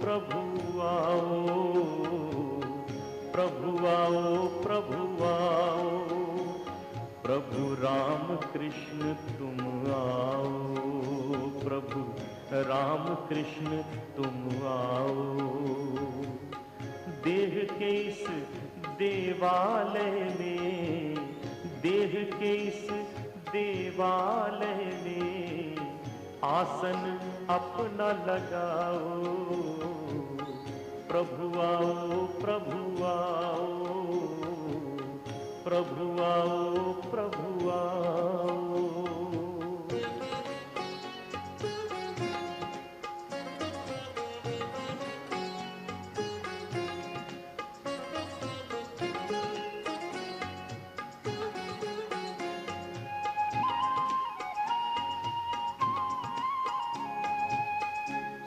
प्रभु आओ, प्रभु आओ, प्रभु आओ, प्रभु राम कृष्ण तुम आओ, प्रभु राम कृष्ण तुम आओ। देह के इस देवालय में, देह के इस देवालय में आसन अपना लगाओ, प्रभु आओ, प्रभु आओ, प्रभु आओ, प्रभु आओ।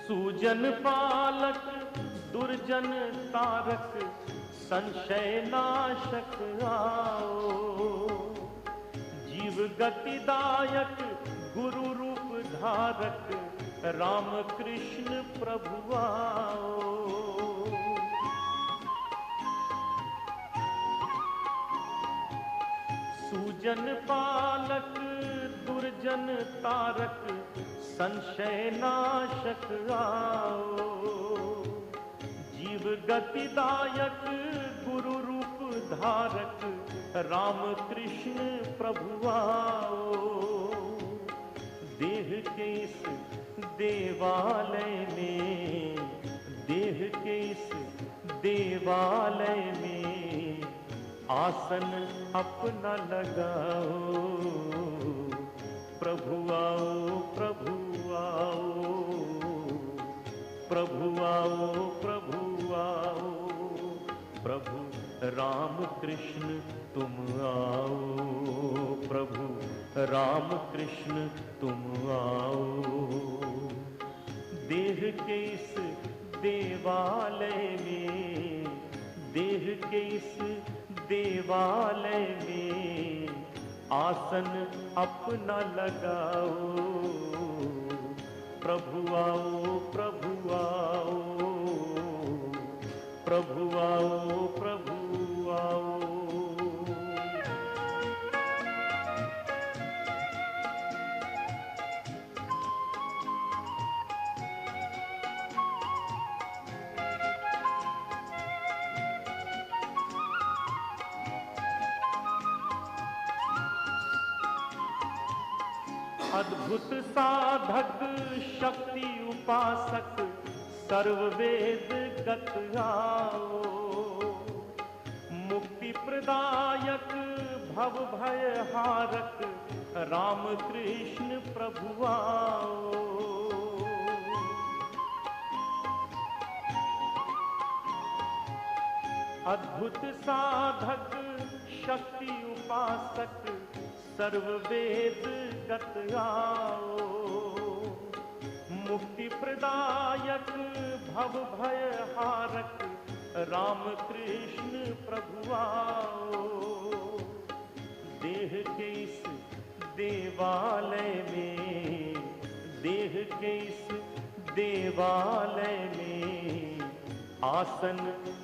सुजन पालक दुर्जन तारक संशय नाशक आओ, जीव गतिदायक गुरु रूप धारक राम कृष्ण प्रभु आओ। सुजन पालक दुर्जन तारक संशय नाशक आओ, जीव गतिदायक गुरु रूप धारक राम कृष्ण प्रभु आओ। देह के इस देवालय में, देह के इस देवालय में आसन अपना लगाओ, प्रभु आओ, प्रभु आओ, प्रभु आओ, प्रभु आओ, प्रभु राम कृष्ण तुम आओ, प्रभु राम कृष्ण तुम आओ। देह के इस देवालय में, देह के इस देवालय में आसन अपना लगाओ, प्रभु आओ, प्रभु आओ, प्रभु आओ, प्रभु आओ। अद्भुत साधक शक्ति उपासक सर्ववेद गत आओ, मुक्ति प्रदायक भव भय हारक राम कृष्ण प्रभु आओ। अद्भुत साधक शक्ति उपासक सर्ववेद गत आओ, मुक्ति प्रदायक भव भय हारक राम कृष्ण प्रभु आओ। देह के इस देवालय में, देह के इस देवालय में आसन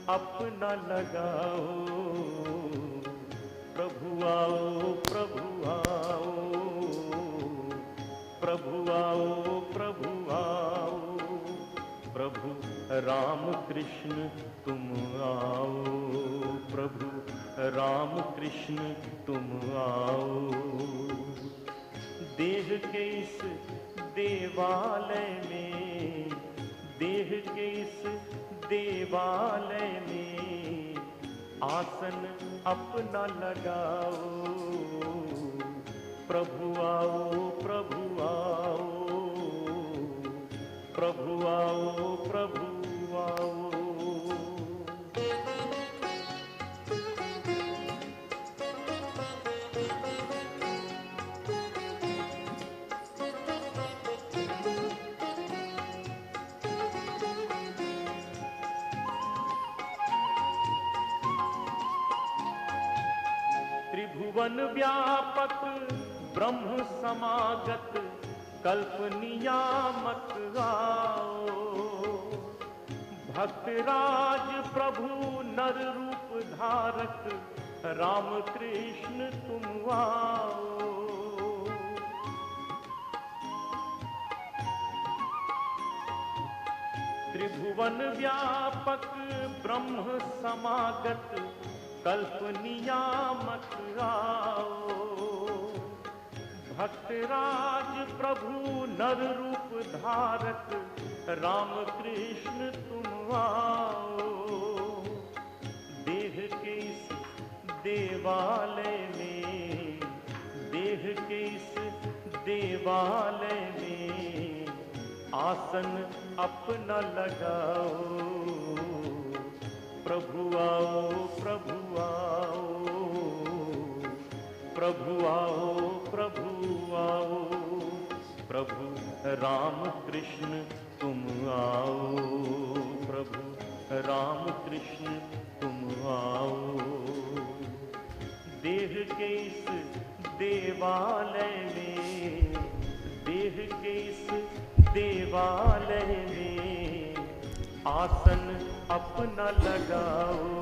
अपना लगाओ, प्रभु आओ, प्रभु आओ, प्रभु आओ, प्रभु आओ, प्रभु राम कृष्ण तुम आओ, प्रभु राम कृष्ण तुम आओ। देह के इस देवालय में, देह के इस देवालय में आसन अपना लगाओ, प्रभु आओ, प्रभु आओ, प्रभु आओ, प्रभु आओ। त्रिभुवन व्यापक ब्रह्म समागत कल्प नियामक आओ, भक्तराज प्रभु नर रूप धारक, राम कृष्ण तुम आओ। त्रिभुवन व्यापक ब्रह्म समागत, कल्प नियामक आओ। भक्तराज प्रभु नर रूप धारक, राम कृष्ण तुम आओ। देह के इस देवालय में, देह के इस देवालय में आसन अपना लगाओ। प्रभु आओ, प्रभु आओ, प्रभु आओ, प्रभु आओ। प्रभु राम कृष्ण तुम आओ, प्रभु राम कृष्ण तुम आओ। देह के इस देवालय में, देह के इस देवालय में आसन अपना लगाओ।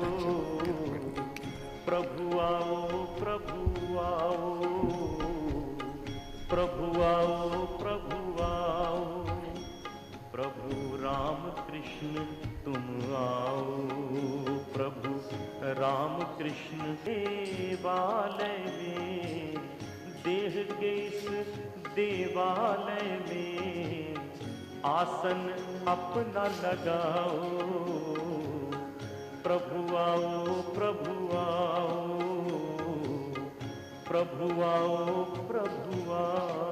प्रभु आओ, प्रभु आओ, प्रभु आओ, प्रभु आओ। प्रभु राम कृष्ण तुम आओ, प्रभु राम कृष्ण। देवालय में, देह के इस देवालय में आसन अपना लगाओ। प्रभु आओ, प्रभु आओ, प्रभु आओ, प्रभु आओ।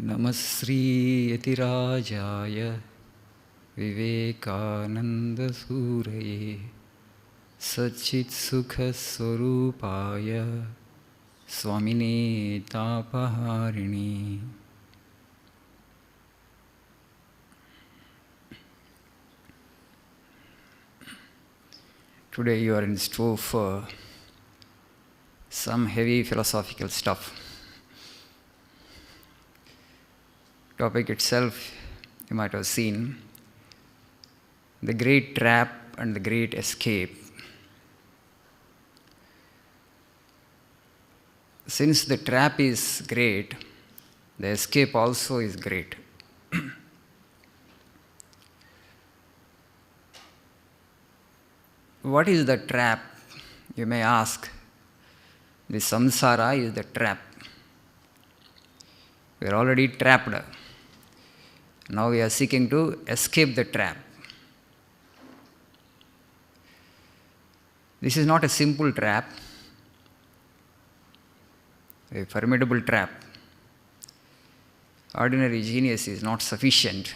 नमः श्रीयतिराजाय विवेकानन्दसूरये सच्चित्सुखस्वरूपाय स्वामिने तापहारिणे। Today you are in store for some heavy philosophical stuff. Topic itself, you might have seen, the great trap and the great escape. Since the trap is great, the escape also is great. What is the trap? You may ask. The samsara is the trap. We are already trapped. Now we are seeking to escape the trap. This is not a simple trap, a formidable trap. Ordinary genius is not sufficient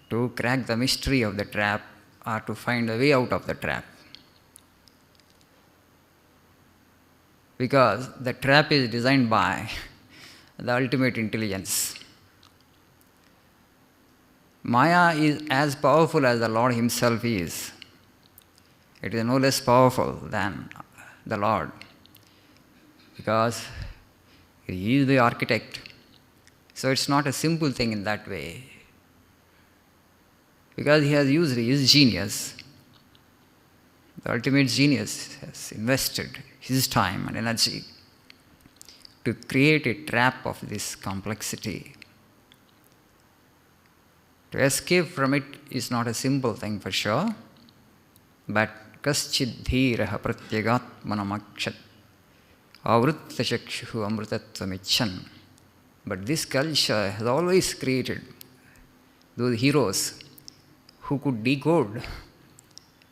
to crack the mystery of the trap or to find a way out of the trap. Because the trap is designed by the ultimate intelligence. Maya is as powerful as the Lord Himself is. It is no less powerful than the Lord, because He is the architect. So it's not a simple thing in that way. Because He has used His genius, the ultimate genius has invested His time and energy to create a trap of this complexity. To escape from it is not a simple thing for sure, but kaschid dhiraha pratyagatmanamakshat avruttachakshu amrutatvamichan. But this culture has always created those heroes who could decode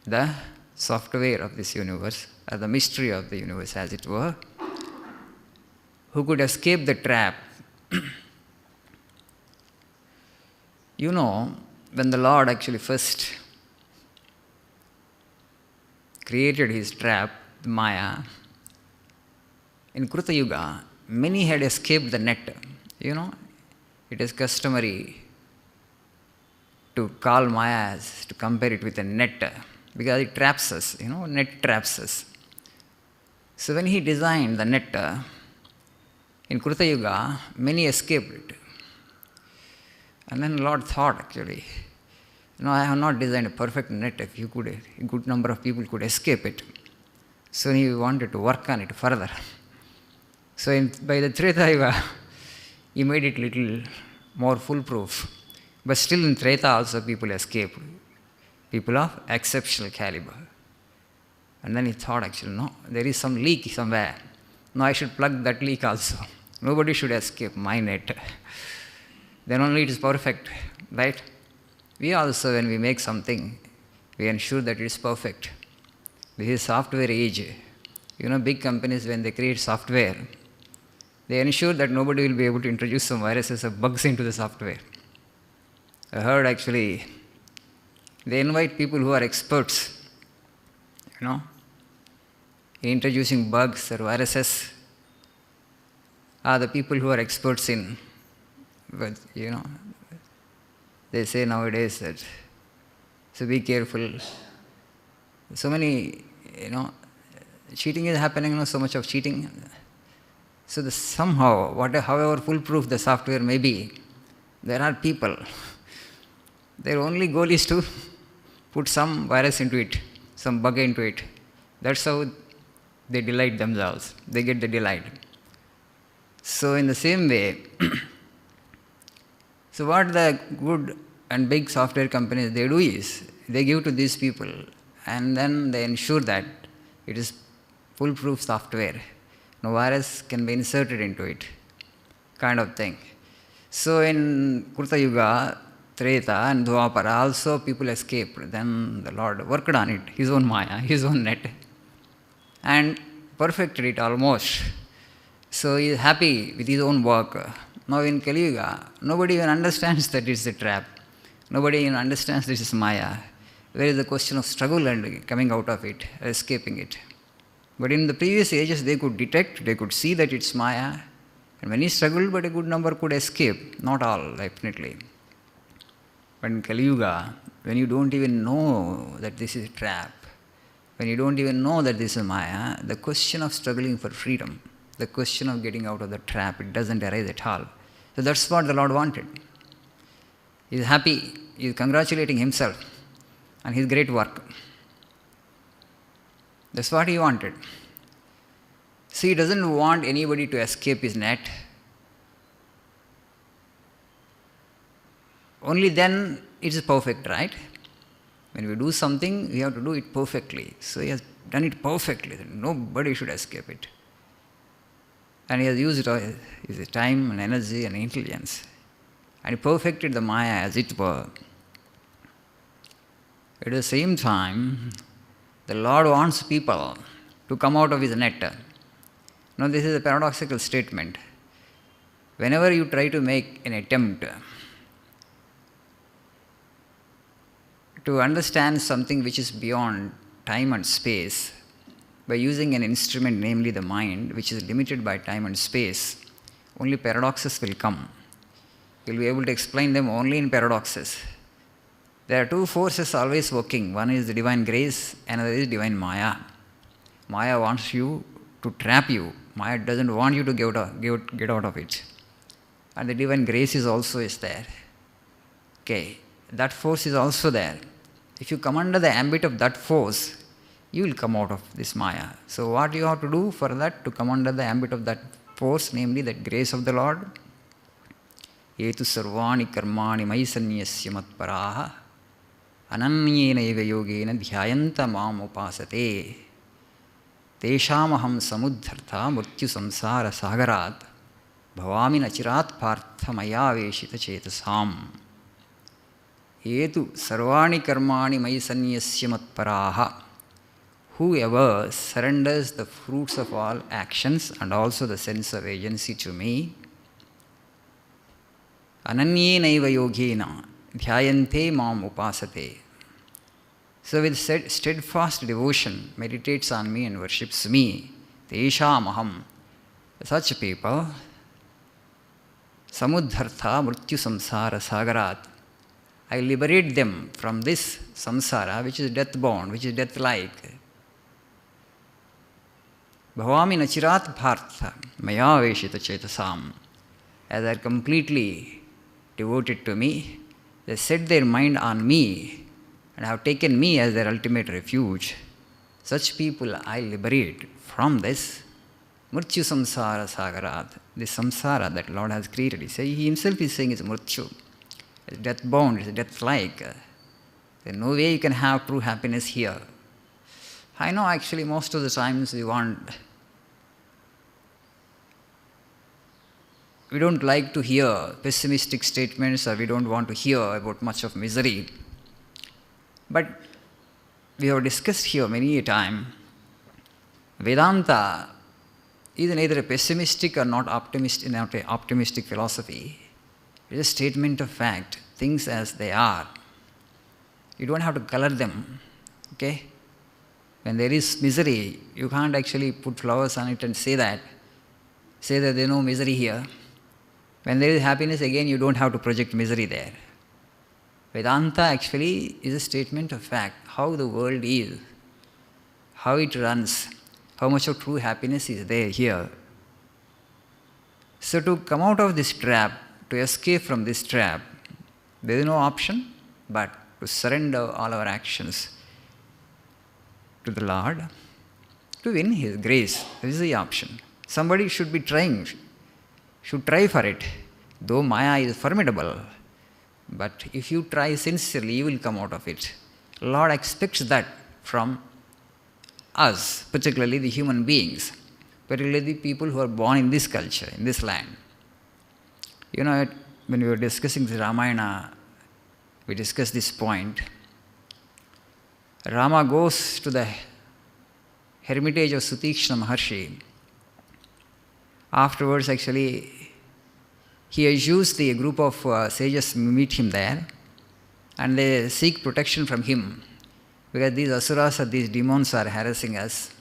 the software of this universe or the mystery of the universe, as it were, who could escape the trap. You know, when the Lord actually first created his trap, Maya, in Kruta Yuga, many had escaped the net. You know, it is customary to call Maya as, to compare it with a net, because it traps us, net traps us. So when he designed the net, in Kruta Yuga, many escaped it. And then the Lord thought, actually, I have not designed a perfect net. If a good number of people could escape it. So he wanted to work on it further. So by the Treta Yuga, he made it little more foolproof. But still in Treta also people escaped. People of exceptional caliber. And then he thought, actually, no, there is some leak somewhere. No, I should plug that leak also. Nobody should escape my net. Then only it is perfect, right? We also, when we make something, we ensure that it is perfect. This is software age. Big companies, when they create software, they ensure that nobody will be able to introduce some viruses or bugs into the software. I heard, actually, they invite people who are experts, in introducing bugs or viruses, are the people who are experts in. But, they say nowadays that, so be careful. So many, cheating is happening, so much of cheating. So somehow, however foolproof the software may be, there are people. Their only goal is to put some virus into it, some bug into it. That's how they delight themselves. They get the delight. So in the same way, so what the good and big software companies, they do is, they give to these people and then they ensure that it is foolproof software. No virus can be inserted into it, kind of thing. So in Kruta Yuga, Treta and Dwapara also people escaped. Then the Lord worked on it, his own Maya, his own net, and perfected it almost. So he is happy with his own work. Now in Kali Yuga, nobody even understands that it's a trap. Nobody even understands this is Maya. Where is the question of struggle and coming out of it, escaping it. But in the previous ages, they could detect, they could see that it's Maya. And many struggled, but a good number could escape. Not all, definitely. But in Kali Yuga, when you don't even know that this is a trap, when you don't even know that this is Maya, the question of struggling for freedom, the question of getting out of the trap, it doesn't arise at all. So that's what the Lord wanted. He is happy, he is congratulating himself on his great work. That's what he wanted. See, he doesn't want anybody to escape his net. Only then it is perfect, right? When we do something, we have to do it perfectly. So he has done it perfectly. Nobody should escape it. And he has used his time and energy and intelligence. And he perfected the Maya as it were. At the same time, the Lord wants people to come out of his net. Now this is a paradoxical statement. Whenever you try to make an attempt to understand something which is beyond time and space, by using an instrument, namely the mind, which is limited by time and space, only paradoxes will come. You will be able to explain them only in paradoxes. There are two forces always working. One is the divine grace, another is divine Maya. Maya wants you to trap you. Maya doesn't want you to get out of it. And the divine grace is also there. Okay, that force is also there. If you come under the ambit of that force, you will come out of this Maya. So what you have to do for that, to come under the ambit of that force, namely that grace of the Lord? Etu sarvani karmani mai sanyasya matparaha ananyena eva yogena dhyayanta mam upasate teshamaham samudhartha mrityu samsara sagarat bhavami nachirat partha maya veshita chetasam. Etu sarvani karmani mai sanyasya matparaha. whoever surrenders the fruits of all actions and also the sense of agency to me, ananyenaiva yogena dhyayante mam upasate. So with steadfast devotion meditates on me and worships me, tesham aham. Such people, samudhartha mrityu samsara sagarat. I liberate them from this samsara, which is death-bound, which is death-like. Bhavami nachirat bharta maya veshita chetasam. As they are completely devoted to me, they set their mind on me and have taken me as their ultimate refuge. Such people I liberate from this mrityu samsara sagarat, this samsara that Lord has created. He himself is saying it's mrityu. It's death-bound, it's death-like. There's no way you can have true happiness here. I know actually most of the times we don't like to hear pessimistic statements, or we don't want to hear about much of misery. But we have discussed here many a time, Vedanta is neither a pessimistic or not an optimistic philosophy. It is a statement of fact, things as they are. You don't have to color them, okay? When there is misery, you can't actually put flowers on it and say that there is no misery here. When there is happiness, again, you don't have to project misery there. Vedanta actually is a statement of fact, how the world is, how it runs, how much of true happiness is there here. So to come out of this trap, to escape from this trap, there is no option but to surrender all our actions to the Lord, to win His grace. This is the option. Somebody should try for it. Though Maya is formidable, but if you try sincerely, you will come out of it. Lord expects that from us, particularly the human beings, particularly the people who are born in this culture, in this land. You know, when we were discussing the Ramayana, we discussed this point. Rama goes to the hermitage of Sutikshna Maharshi. Afterwards, actually, he assures the group of sages meet him there, and they seek protection from him, because these asuras or these demons are harassing us.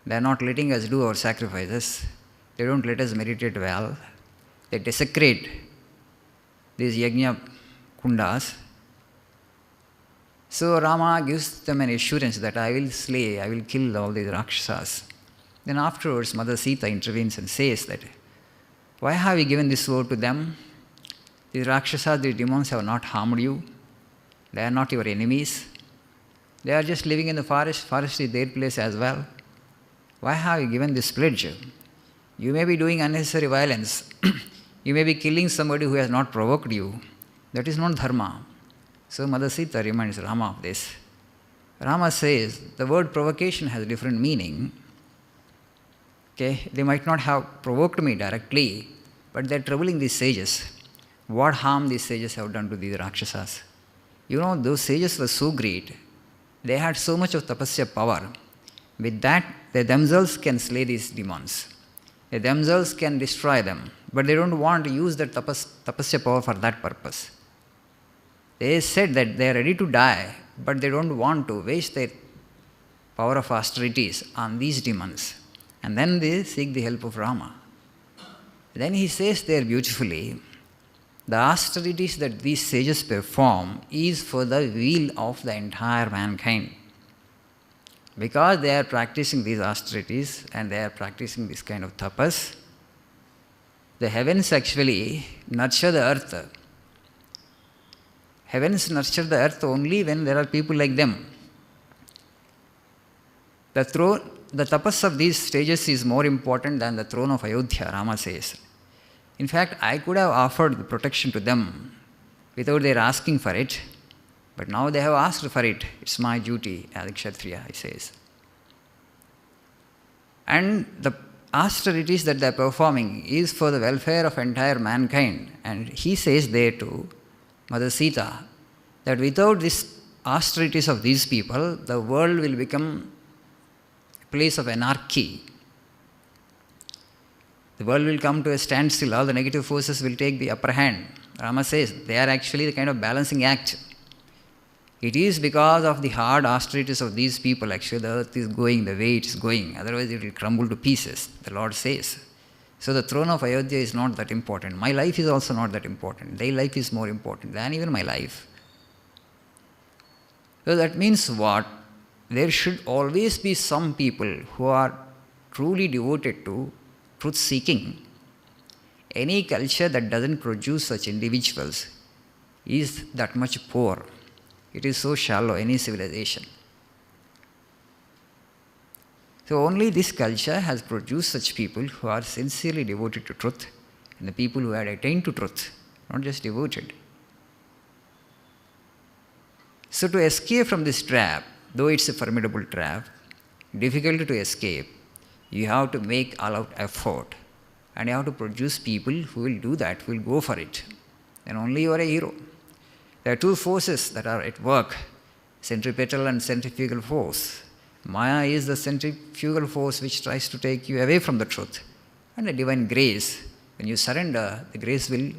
They are not letting us do our sacrifices. They don't let us meditate well. They desecrate these yajna kundas. So Rama gives them an assurance that I will kill all these Rakshasas. Then afterwards, Mother Sita intervenes and says that, why have you given this sword to them? These Rakshasas, these demons have not harmed you. They are not your enemies. They are just living in the forest. Forest is their place as well. Why have you given this pledge? You may be doing unnecessary violence. You may be killing somebody who has not provoked you. That is not dharma. So Mother Sita reminds Rama of this. Rama says, the word provocation has a different meaning. Okay, they might not have provoked me directly, but they are troubling these sages. What harm these sages have done to these Rakshasas? You know, those sages were so great. They had so much of tapasya power. With that, they themselves can slay these demons. They themselves can destroy them. But they don't want to use that tapasya power for that purpose. They said that they are ready to die, but they don't want to waste their power of austerities on these demons. And then they seek the help of Rama. Then he says there beautifully, the austerities that these sages perform is for the weal of the entire mankind. Because they are practicing these austerities and they are practicing this kind of tapas, the heavens actually nurture the earth. Heavens nurture the earth only when there are people like them. The tapas of these stages is more important than the throne of Ayodhya, Rama says. In fact, I could have offered the protection to them without their asking for it, but now they have asked for it. It's my duty as a Kshatriya, he says. And the austerities that they are performing is for the welfare of entire mankind. And he says there to Mother Sita that without this austerities of these people, the world will become a place of anarchy. The world will come to a standstill. All the negative forces will take the upper hand. Rama says they are actually the kind of balancing act. It is because of the hard austerities of these people actually the earth is going the way it is going. Otherwise it will crumble to pieces, the Lord says. So the throne of Ayodhya is not that important. My life is also not that important. Their life is more important than even my life. So that means what? There should always be some people who are truly devoted to truth seeking. Any culture that doesn't produce such individuals is that much poor. It is so shallow, any civilization. So only this culture has produced such people who are sincerely devoted to truth, and the people who had attained to truth, not just devoted. So to escape from this trap, though it's a formidable trap, difficult to escape, you have to make all-out effort, and you have to produce people who will do that, who will go for it. Then only you are a hero. There are two forces that are at work, centripetal and centrifugal force. Maya is the centrifugal force which tries to take you away from the truth. And the divine grace, when you surrender, the grace will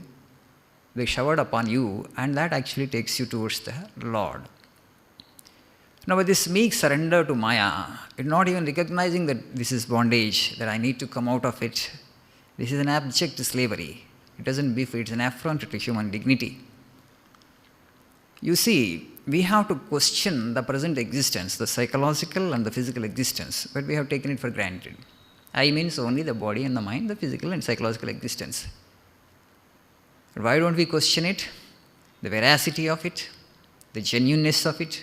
be showered upon you, and that actually takes you towards the Lord. Now with this meek surrender to Maya, it's not even recognizing that this is bondage, that I need to come out of it. This is an abject slavery. It doesn't befit, it's an affront to human dignity. You see, we have to question the present existence, the psychological and the physical existence, but we have taken it for granted. I means only the body and the mind, the physical and psychological existence. Why don't we question it? The veracity of it, the genuineness of it.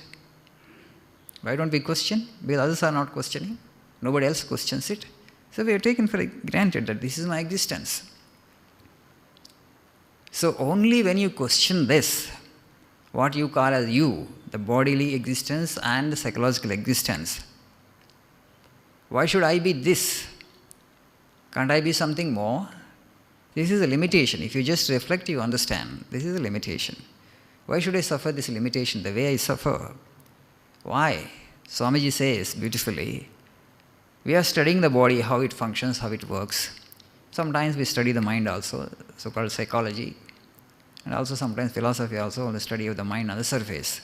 Why don't we question? Because others are not questioning. Nobody else questions it. So we have taken for granted that this is my existence. So only when you question this, what you call as you, the bodily existence and the psychological existence. Why should I be this? Can't I be something more? This is a limitation. If you just reflect, you understand. This is a limitation. Why should I suffer this limitation the way I suffer? Why? Swamiji says beautifully, we are studying the body, how it functions, how it works. Sometimes we study the mind also, so-called psychology. And also sometimes philosophy also, the study of the mind on the surface.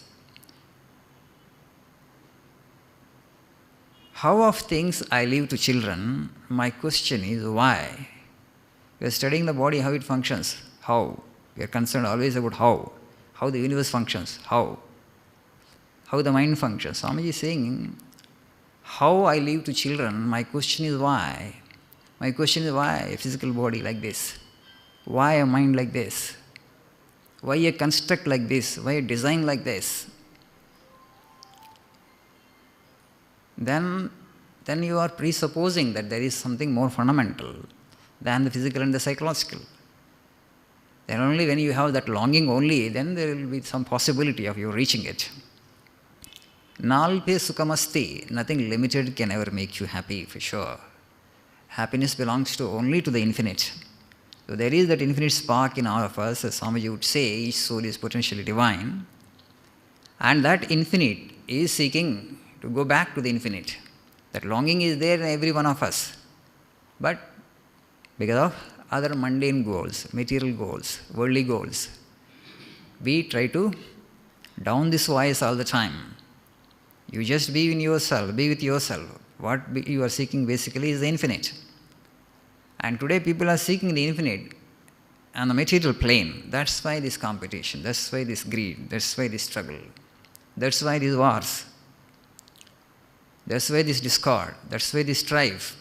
How of things I leave to children, my question is why? We are studying the body, how it functions, how. We are concerned always about how the universe functions, how the mind functions. Swamiji is saying, how I leave to children, my question is why. My question is why a physical body like this? Why a mind like this? Why a construct like this? Why a design like this? Then you are presupposing that there is something more fundamental than the physical and the psychological. Then only when you have that longing only, then there will be some possibility of you reaching it. Nalpe sukhamasti, nothing limited can ever make you happy for sure. Happiness belongs only to the infinite. So there is that infinite spark in all of us, as Swamiji would say, each soul is potentially divine. And that infinite is seeking to go back to the infinite. That longing is there in every one of us. But because of other mundane goals, material goals, worldly goals, we try to down this voice all the time. You just be in yourself, be with yourself. What you are seeking basically is the infinite. And today people are seeking the infinite on the material plane. That's why this competition, that's why this greed, that's why this struggle, that's why these wars, that's why this discord, that's why this strife.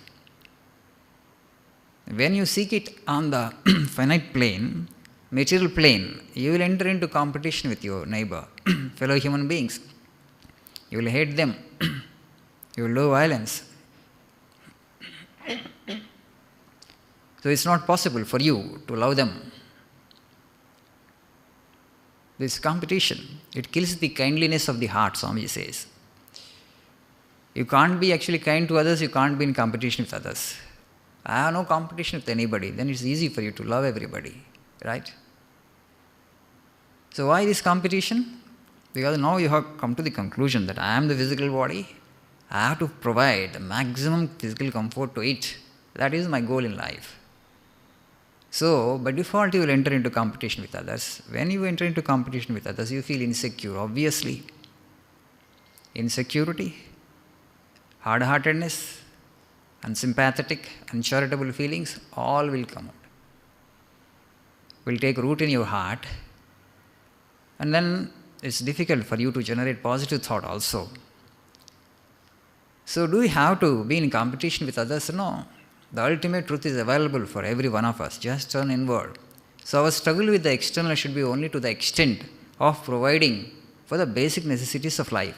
When you seek it on the finite plane, material plane, you will enter into competition with your neighbor, fellow human beings. You will hate them. You will do violence. So it's not possible for you to love them. This competition, it kills the kindliness of the heart, Swamiji says. You can't be actually kind to others, you can't be in competition with others. I have no competition with anybody, then it's easy for you to love everybody, right? So why this competition? Because now you have come to the conclusion that I am the physical body, I have to provide the maximum physical comfort to it. That is my goal in life. So, by default, you will enter into competition with others. When you enter into competition with others, you feel insecure, obviously. Insecurity, hard-heartedness, unsympathetic, uncharitable feelings, all will come out. Will take root in your heart, and then it's difficult for you to generate positive thought also. So do we have to be in competition with others? No. The ultimate truth is available for every one of us. Just turn inward. So our struggle with the external should be only to the extent of providing for the basic necessities of life.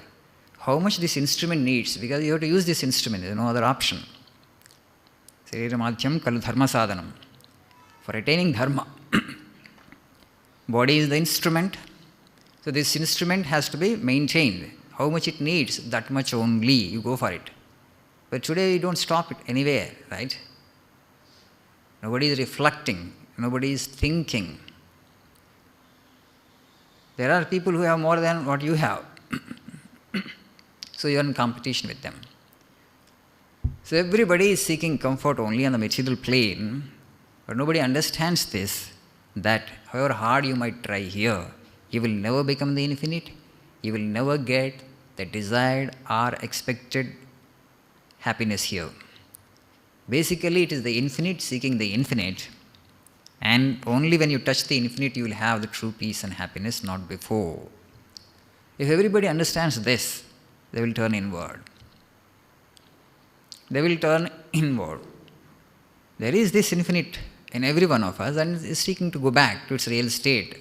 How much this instrument needs, because you have to use this instrument, there is no other option. Sariramadhyam kalu dharma sadhanam. For attaining dharma, body is the instrument. So this instrument has to be maintained. How much it needs, that much only you go for it. But today you don't stop it anywhere, right? Nobody is reflecting. Nobody is thinking. There are people who have more than what you have. So you are in competition with them. So everybody is seeking comfort only on the material plane, but nobody understands this, that however hard you might try here, you will never become the infinite. You will never get the desired or expected happiness here. Basically, it is the infinite seeking the infinite, and only when you touch the infinite you will have the true peace and happiness, not before. If everybody understands this, they will turn inward. They will turn inward. There is this infinite in every one of us, and is seeking to go back to its real state.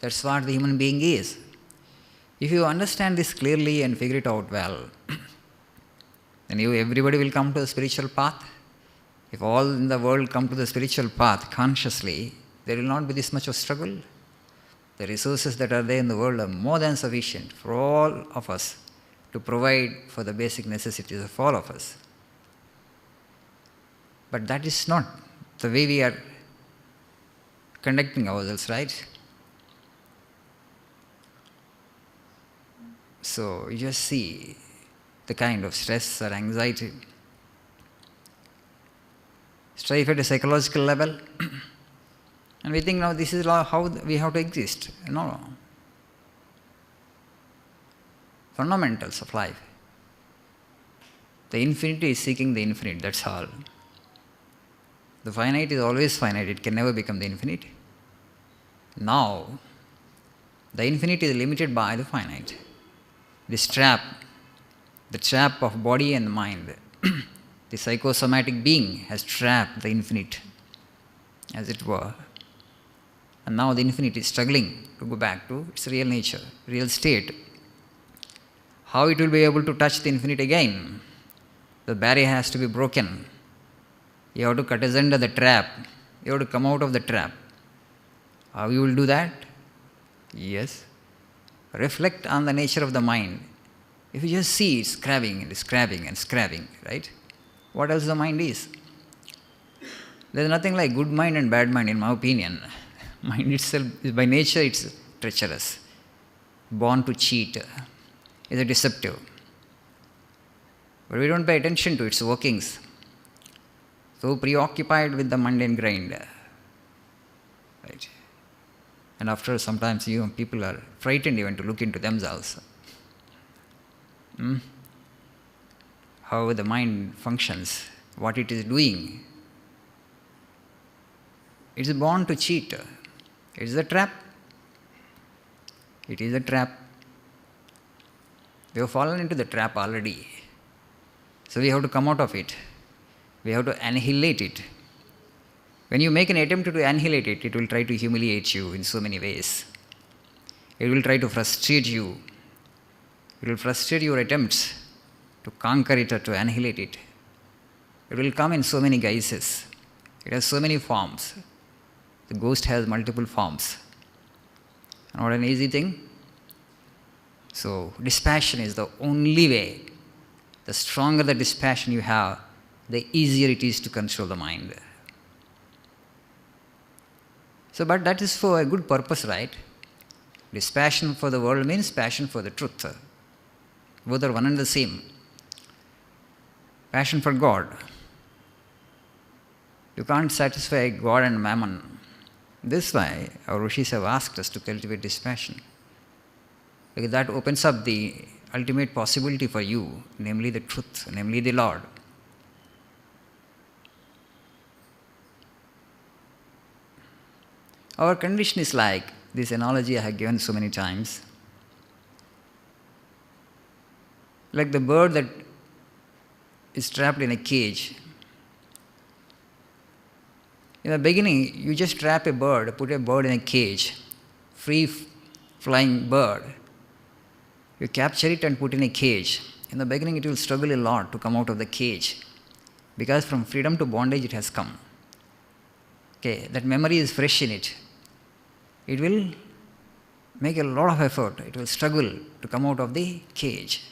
That's what the human being is. If you understand this clearly and figure it out well, then everybody will come to the spiritual path. If all in the world come to the spiritual path consciously, there will not be this much of struggle. The resources that are there in the world are more than sufficient for all of us to provide for the basic necessities of all of us. But that is not the way we are conducting ourselves, right? So you just see the kind of stress or anxiety, strife at a psychological level, and we think now this is how we have to exist. No. Fundamentals of life. The infinity is seeking the infinite, that's all. The finite is always finite, it can never become the infinite. Now, the infinite is limited by the finite. This trap, the trap of body and mind, the psychosomatic being has trapped the infinite, as it were. And now the infinite is struggling to go back to its real nature, real state. How it will be able to touch the infinite again? The barrier has to be broken. You have to cut asunder the trap. You have to come out of the trap. How you will do that? Yes. Reflect on the nature of the mind. If you just see it's scrabbing and scrabbing and scrabbing, right? What else the mind is? There is nothing like good mind and bad mind, in my opinion. Mind itself, by nature, it's treacherous, born to cheat, is deceptive. But we don't pay attention to its workings. So preoccupied with the mundane grind, right? And after sometimes people are frightened even to look into themselves. How the mind functions, what it is doing. It is born to cheat. It is a trap. It is a trap. We have fallen into the trap already. So we have to come out of it. We have to annihilate it. When you make an attempt to annihilate it, it will try to humiliate you in so many ways. It will try to frustrate you. It will frustrate your attempts to conquer it or to annihilate it. It will come in so many guises. It has so many forms. The ghost has multiple forms. Not an easy thing. So dispassion is the only way. The stronger the dispassion you have, the easier it is to control the mind. So, but that is for a good purpose, right? This passion for the world means passion for the truth. Both are one and the same. Passion for God. You can't satisfy God and mammon. This is why our rishis have asked us to cultivate this passion. Because that opens up the ultimate possibility for you, namely the truth, namely the Lord. Our condition is like this analogy I have given so many times. Like the bird that is trapped in a cage. In the beginning, you just trap a bird, put a bird in a cage, free flying bird. You capture it and put in a cage. In the beginning, it will struggle a lot to come out of the cage because from freedom to bondage it has come. Okay, that memory is fresh in it. It will make a lot of effort. It will struggle to come out of the cage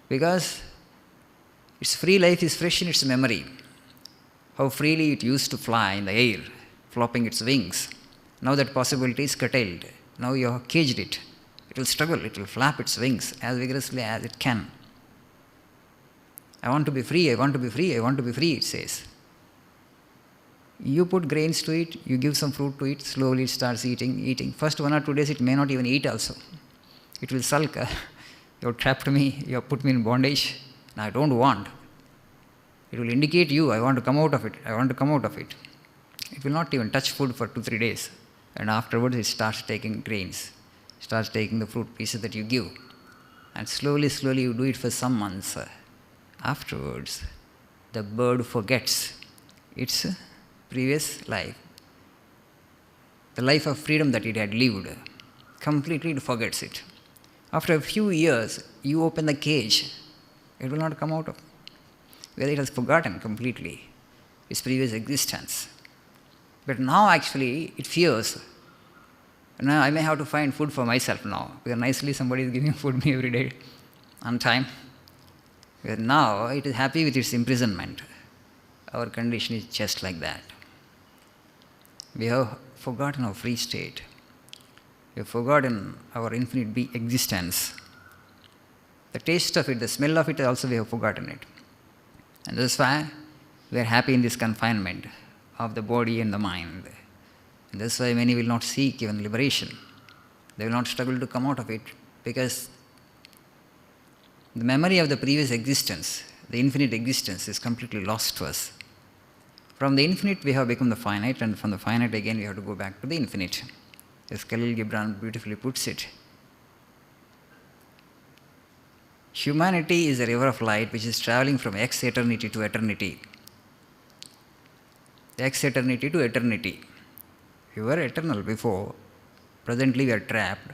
because its free life is fresh in its memory. How freely it used to fly in the air, flopping its wings. Now that possibility is curtailed. Now you have caged it. It will struggle, it will flap its wings as vigorously as it can. I want to be free, I want to be free, I want to be free, it says. You put grains to it, you give some fruit to it, slowly it starts eating. First 1 or 2 days it may not even eat also. It will sulk. You have trapped me, you have put me in bondage, and I don't want. It will indicate you, I want to come out of it, I want to come out of it. It will not even touch food for 2-3 days. And afterwards it starts taking grains, starts taking the fruit pieces that you give. And slowly you do it for some months. Afterwards, the bird forgets its previous life. The life of freedom that it had lived. Completely it forgets it. After a few years, you open the cage, it will not come out of it. Because it has forgotten completely its previous existence. But now actually it fears. Now I may have to find food for myself now. Because nicely somebody is giving food me every day on time. Because now it is happy with its imprisonment. Our condition is just like that. We have forgotten our free state. We have forgotten our infinite existence. The taste of it, the smell of it also we have forgotten it. And that's why we are happy in this confinement of the body and the mind. And that's why many will not seek even liberation. They will not struggle to come out of it because the memory of the previous existence, the infinite existence, is completely lost to us. From the infinite we have become the finite, and from the finite again we have to go back to the infinite. As Khalil Gibran beautifully puts it, humanity is a river of light which is traveling from ex-eternity to eternity. Ex-eternity to eternity. We were eternal before, presently we are trapped,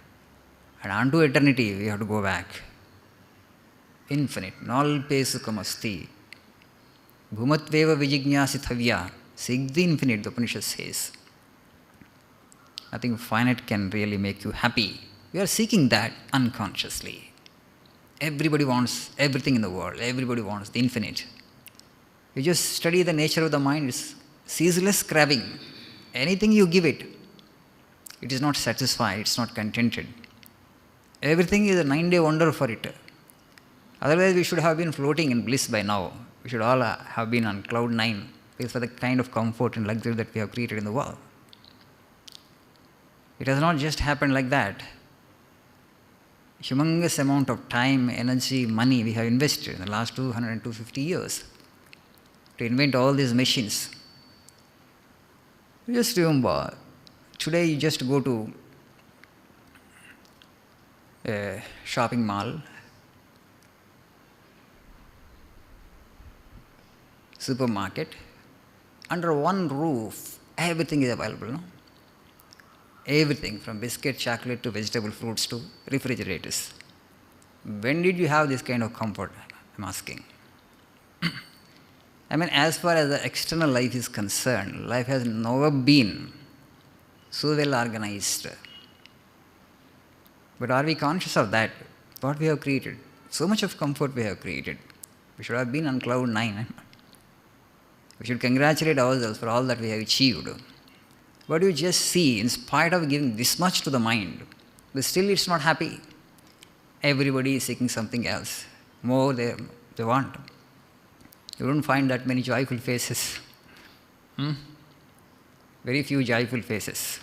and unto eternity we have to go back. Infinite. Nalpe sukhamasti. Bhumatveva vijignasithavya. Seek the infinite, the Upanishad says. Nothing finite can really make you happy. We are seeking that unconsciously. Everybody wants everything in the world. Everybody wants the infinite. You just study the nature of the mind. It's ceaseless craving. Anything you give it, it is not satisfied. It's not contented. Everything is a 9-day wonder for it. Otherwise, we should have been floating in bliss by now. We should all have been on cloud 9 because for the kind of comfort and luxury that we have created in the world. It has not just happened like that. Humongous amount of time, energy, money we have invested in the last 200 and 250 years to invent all these machines. Just remember, today you just go to a shopping mall, supermarket, under one roof, everything is available, no? Everything from biscuit, chocolate to vegetable fruits to refrigerators. When did you have this kind of comfort? I'm asking. I mean, as far as the external life is concerned, life has never been so well organized. But are we conscious of that? What we have created? So much of comfort we have created. We should have been on cloud 9. We should congratulate ourselves for all that we have achieved. But you just see, in spite of giving this much to the mind, but still it's not happy. Everybody is seeking something else. More they want. You don't find that many joyful faces. Very few joyful faces.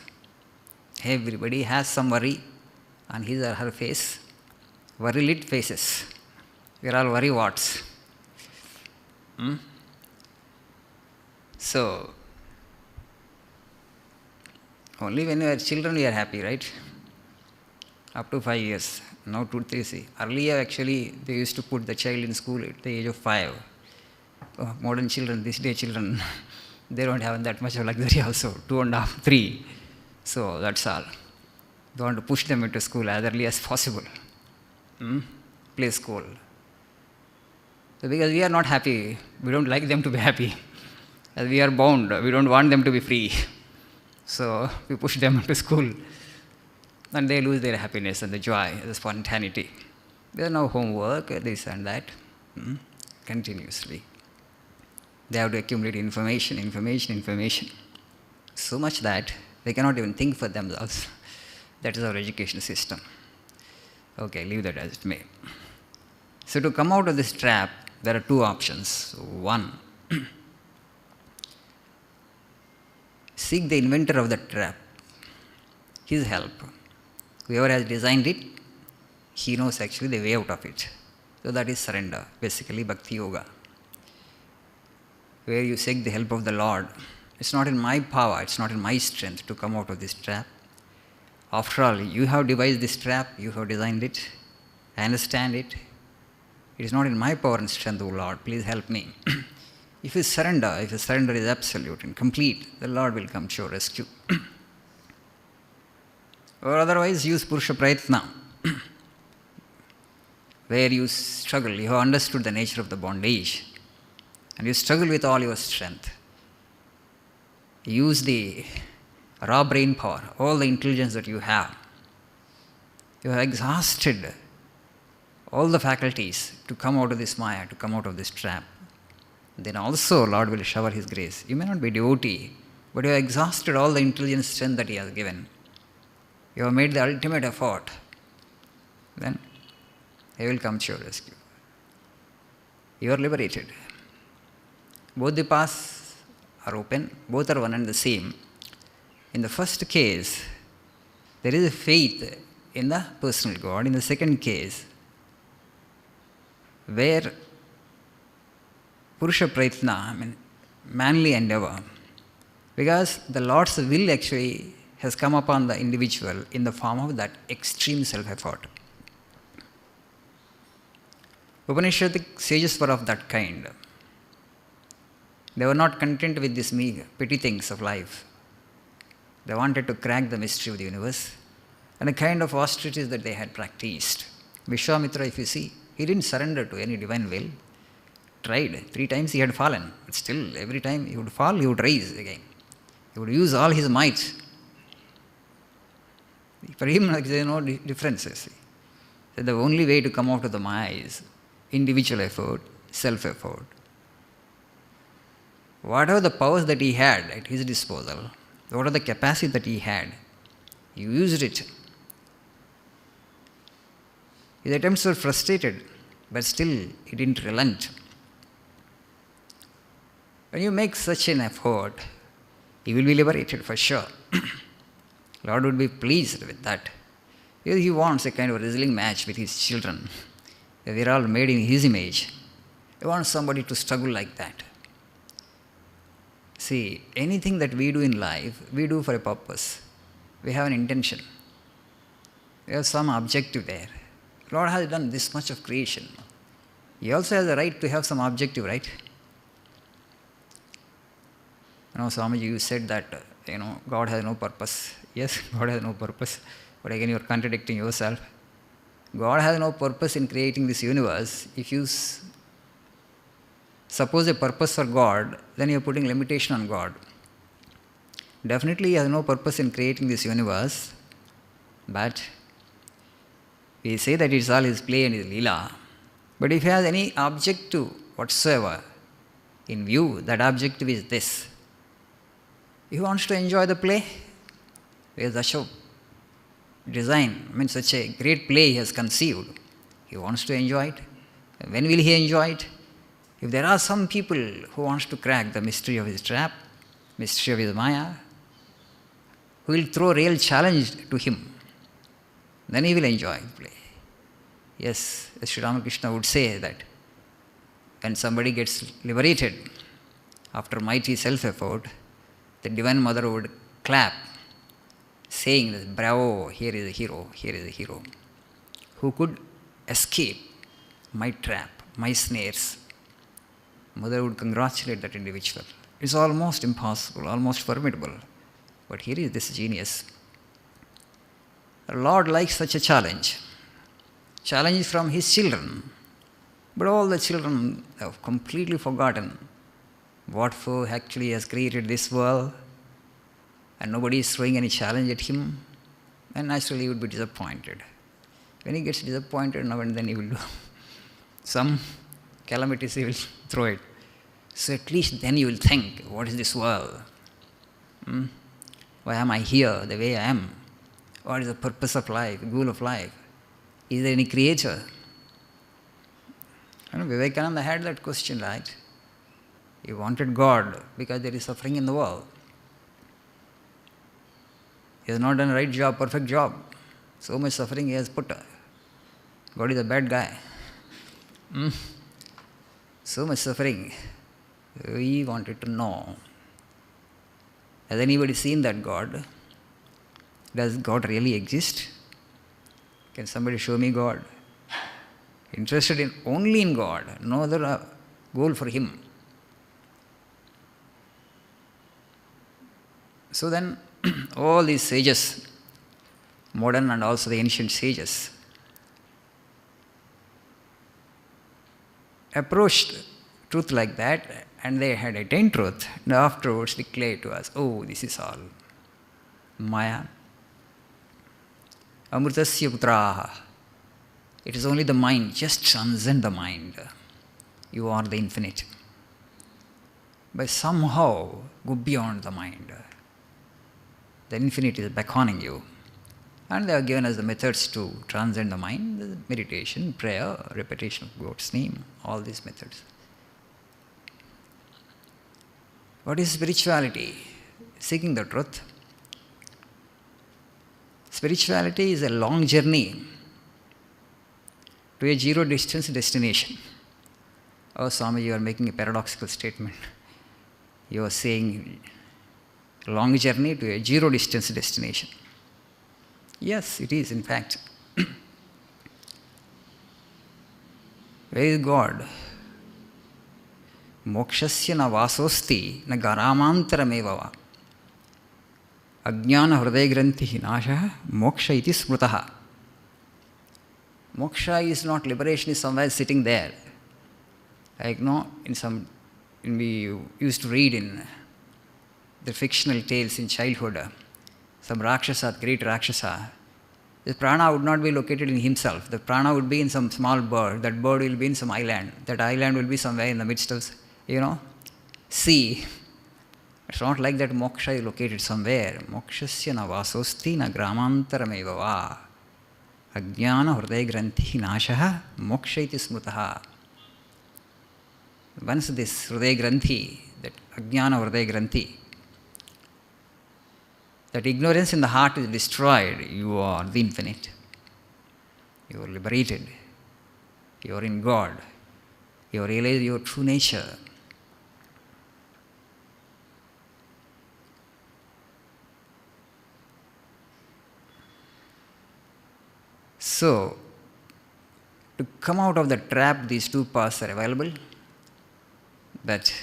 Everybody has some worry on his or her face. Worry-lit faces. We are all worry-warts. So, only when we are children we are happy, right? Up to 5 years. Now 2, 3, see. Earlier actually they used to put the child in school at the age of 5. Modern children, this day children, they don't have that much of luxury also. 2.5, 3. So that's all. They want to push them into school as early as possible. Play school. So because we are not happy, we don't like them to be happy. As we are bound, we don't want them to be free. So we push them into school. And they lose their happiness and the joy, the spontaneity. There is no homework, this and that, continuously. They have to accumulate information. So much that they cannot even think for themselves. That is our education system. Okay, leave that as it may. So to come out of this trap, there are 2 options. 1, seek the inventor of the trap, his help. Whoever has designed it, he knows actually the way out of it. So that is surrender, basically Bhakti Yoga, where you seek the help of the Lord. It's not in my power, it's not in my strength to come out of this trap. After all, you have devised this trap, you have designed it, I understand it. It is not in my power and strength, O Lord, please help me. If you surrender is absolute and complete, the Lord will come to your rescue. Or otherwise, use Purusha Prayatna, where you struggle, you have understood the nature of the bondage, and you struggle with all your strength. Use the raw brain power, all the intelligence that you have. You have exhausted all the faculties to come out of this Maya, to come out of this trap. Then also Lord will shower His grace. You may not be devotee, but you have exhausted all the intelligence strength that He has given. You have made the ultimate effort. Then He will come to your rescue. You are liberated. Both the paths are open, both are one and the same. In the first case, there is a faith in the personal God. In the second case, where Purusha Prayatna, manly endeavor, because the Lord's will actually has come upon the individual in the form of that extreme self-effort. Upanishadic sages were of that kind. They were not content with these petty things of life. They wanted to crack the mystery of the universe and the kind of austerities that they had practiced. Vishwamitra, if you see, he didn't surrender to any divine will. Tried. 3 times he had fallen. But still, every time he would fall, he would rise again. He would use all his might. For him, there are no differences. So the only way to come out of the Maya is individual effort, self-effort. Whatever the powers that he had at his disposal, whatever the capacity that he had, he used it. His attempts were frustrated, but still he didn't relent. When you make such an effort, you will be liberated for sure. Lord would be pleased with that. Because He wants a kind of wrestling match with His children. We are all made in His image. He wants somebody to struggle like that. See, anything that we do in life, we do for a purpose. We have an intention. We have some objective there. Lord has done this much of creation. He also has a right to have some objective, right? Swamiji, you said that, God has no purpose. Yes, God has no purpose. But again, you are contradicting yourself. God has no purpose in creating this universe. If you suppose a purpose for God, then you are putting limitation on God. Definitely He has no purpose in creating this universe, but we say that it's all His play and His Leela. But if He has any objective whatsoever in view, that objective is this. He wants to enjoy the play. There's Ashok design. I mean, such a great play he has conceived. He wants to enjoy it. When will he enjoy it? If there are some people who wants to crack the mystery of his trap, mystery of his Maya, who will throw real challenge to him, then he will enjoy the play. Yes, as Sri Ramakrishna would say that when somebody gets liberated after mighty self-effort, the Divine Mother would clap, saying that, bravo, here is a hero, here is a hero, who could escape my trap, my snares. Mother would congratulate that individual. It's almost impossible, almost formidable. But here is this genius. The Lord likes such a challenge. Challenge from His children. But all the children have completely forgotten what for actually has created this world, and nobody is throwing any challenge at him, and naturally he would be disappointed. When he gets disappointed, now and then he will do some calamities, he will throw it. So at least then you will think, what is this world? Why am I here the way I am? What is the purpose of life, the goal of life? Is there any creator? Vivekananda had that question, right? He wanted God because there is suffering in the world. He has not done the right job, perfect job. So much suffering he has put. God is a bad guy. So much suffering. We wanted to know. Has anybody seen that God? Does God really exist? Can somebody show me God? Interested in only in God, no other goal for him. So then, all these sages, modern and also the ancient sages, approached truth like that, and they had attained truth, and afterwards declared to us, oh, this is all Maya. Amritasya putraha. It is only the mind, just transcend the mind. You are the infinite. But somehow go beyond the mind. The infinite is beckoning you. And they have given us the methods to transcend the mind, meditation, prayer, repetition of God's name, all these methods. What is spirituality? Seeking the truth. Spirituality is a long journey to a zero distance destination. Oh, Swami, you are making a paradoxical statement. You are saying a long journey to a zero distance destination. Yes, it is, in fact. Where is God? Mokshasya na vasosti na garamantarameva. Ajnana hridaya granthi nasha moksha iti smrutaha. Moksha is not liberation, is somewhere sitting there. Like we used to read in the fictional tales in childhood, some Rakshasa, great Rakshasa. The prana would not be located in himself. The prana would be in some small bird. That bird will be in some island. That island will be somewhere in the midst of, sea. It's not like that moksha is located somewhere. Mokshasya na vasosti na gramantarameva va. Ajnana hridaya granthi nashaha moksha iti smrutaha. Once this hridaya granthi, that ajnana hridaya granthi, that ignorance in the heart is destroyed, you are the infinite. You are liberated. You are in God. You realize your true nature. So, to come out of the trap, these two paths are available. That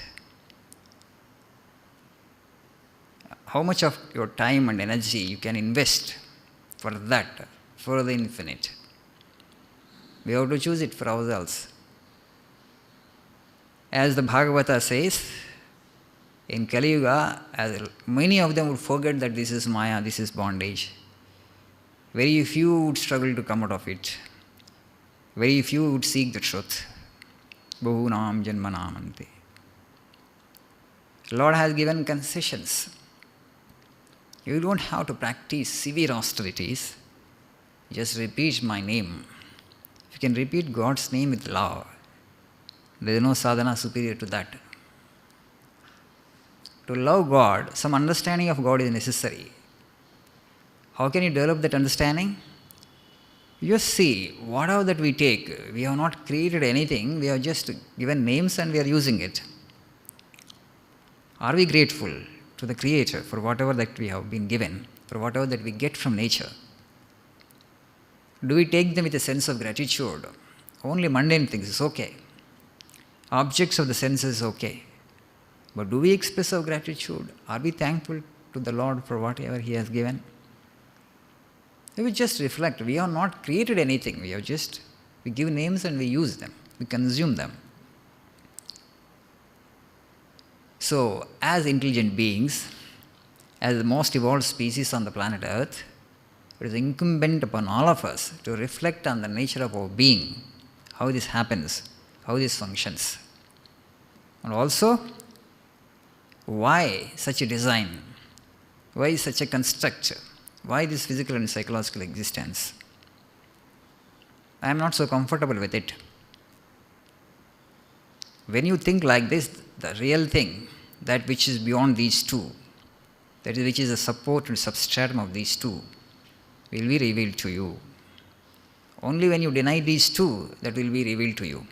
how much of your time and energy you can invest for that, for the infinite. We have to choose it for ourselves. As the Bhagavata says, in Kali Yuga, many of them would forget that this is Maya, this is bondage. Very few would struggle to come out of it. Very few would seek the truth. Bahunam janmanam ante. Lord has given concessions. You don't have to practice severe austerities. Just repeat my name. If you can repeat God's name with love, there is no sadhana superior to that. To love God, some understanding of God is necessary. How can you develop that understanding? You just see, whatever that we take, we have not created anything, we have just given names and we are using it. Are we grateful to the Creator for whatever that we have been given, for whatever that we get from nature? Do we take them with a sense of gratitude? Only mundane things is okay. Objects of the senses is okay. But do we express our gratitude? Are we thankful to the Lord for whatever He has given? We just reflect. We have not created anything. We give names and we use them. We consume them. So, as intelligent beings, as the most evolved species on the planet Earth, it is incumbent upon all of us to reflect on the nature of our being, how this happens, how this functions. And also, why such a design? Why such a construct? Why this physical and psychological existence? I am not so comfortable with it. When you think like this, the real thing, that which is beyond these two, that is which is the support and substratum of these two, will be revealed to you. Only when you deny these two, that will be revealed to you.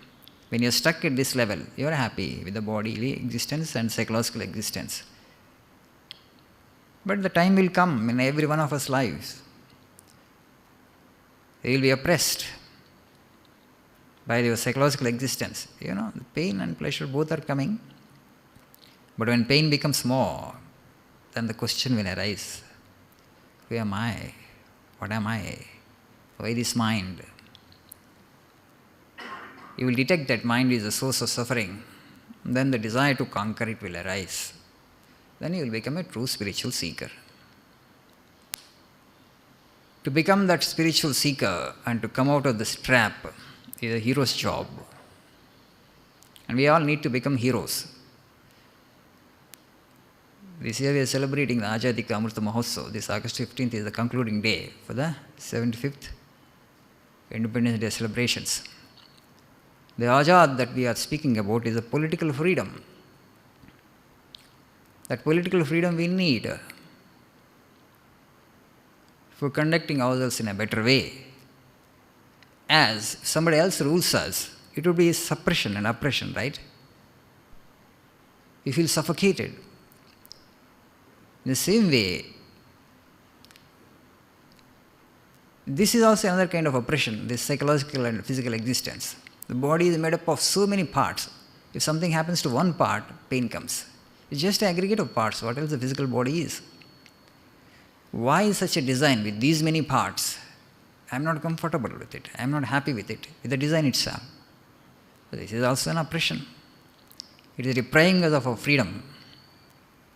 When you are stuck at this level, you are happy with the bodily existence and psychological existence. But the time will come in every one of us lives. They will be oppressed by your psychological existence. The pain and pleasure both are coming. But when pain becomes more, then the question will arise. Who am I? What am I? Why this mind? You will detect that mind is the source of suffering. Then the desire to conquer it will arise. Then you will become a true spiritual seeker. To become that spiritual seeker and to come out of this trap is a hero's job. And we all need to become heroes. This year we are celebrating the Azadi Ka Amrita Mahotsav. This August 15th is the concluding day for the 75th Independence Day celebrations. The Azad that we are speaking about is a political freedom. That political freedom we need for conducting ourselves in a better way. As somebody else rules us, it would be suppression and oppression, right? We feel suffocated. In the same way, this is also another kind of oppression, this psychological and physical existence. The body is made up of so many parts. If something happens to one part, pain comes. It's just an aggregate of parts, what else the physical body is. Why is such a design with these many parts? I am not comfortable with it. I am not happy with it, with the design itself. So this is also an oppression. It is depriving us of our freedom.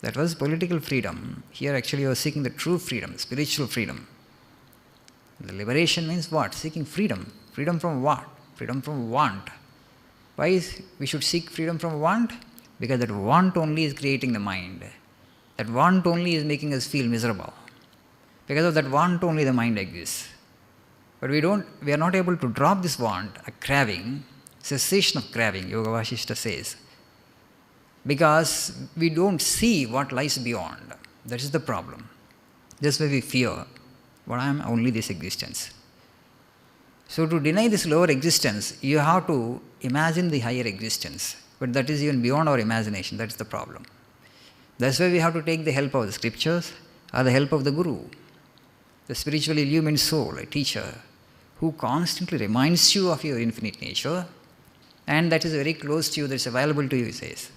That was political freedom. Here actually you are seeking the true freedom, spiritual freedom. The liberation means what? Seeking freedom. Freedom from what? Freedom from want. Why we should seek freedom from want? Because that want only is creating the mind. That want only is making us feel miserable. Because of that want only the mind exists. But we are not able to drop this want, a craving, cessation of craving, Yoga Vasishta says. Because we don't see what lies beyond. That is the problem. That's why we fear. But I am only this existence. So to deny this lower existence, you have to imagine the higher existence. But that is even beyond our imagination. That's the problem. That's why we have to take the help of the scriptures or the help of the Guru, the spiritually illumined soul, a teacher, who constantly reminds you of your infinite nature, and that is very close to you, that's available to you, he says.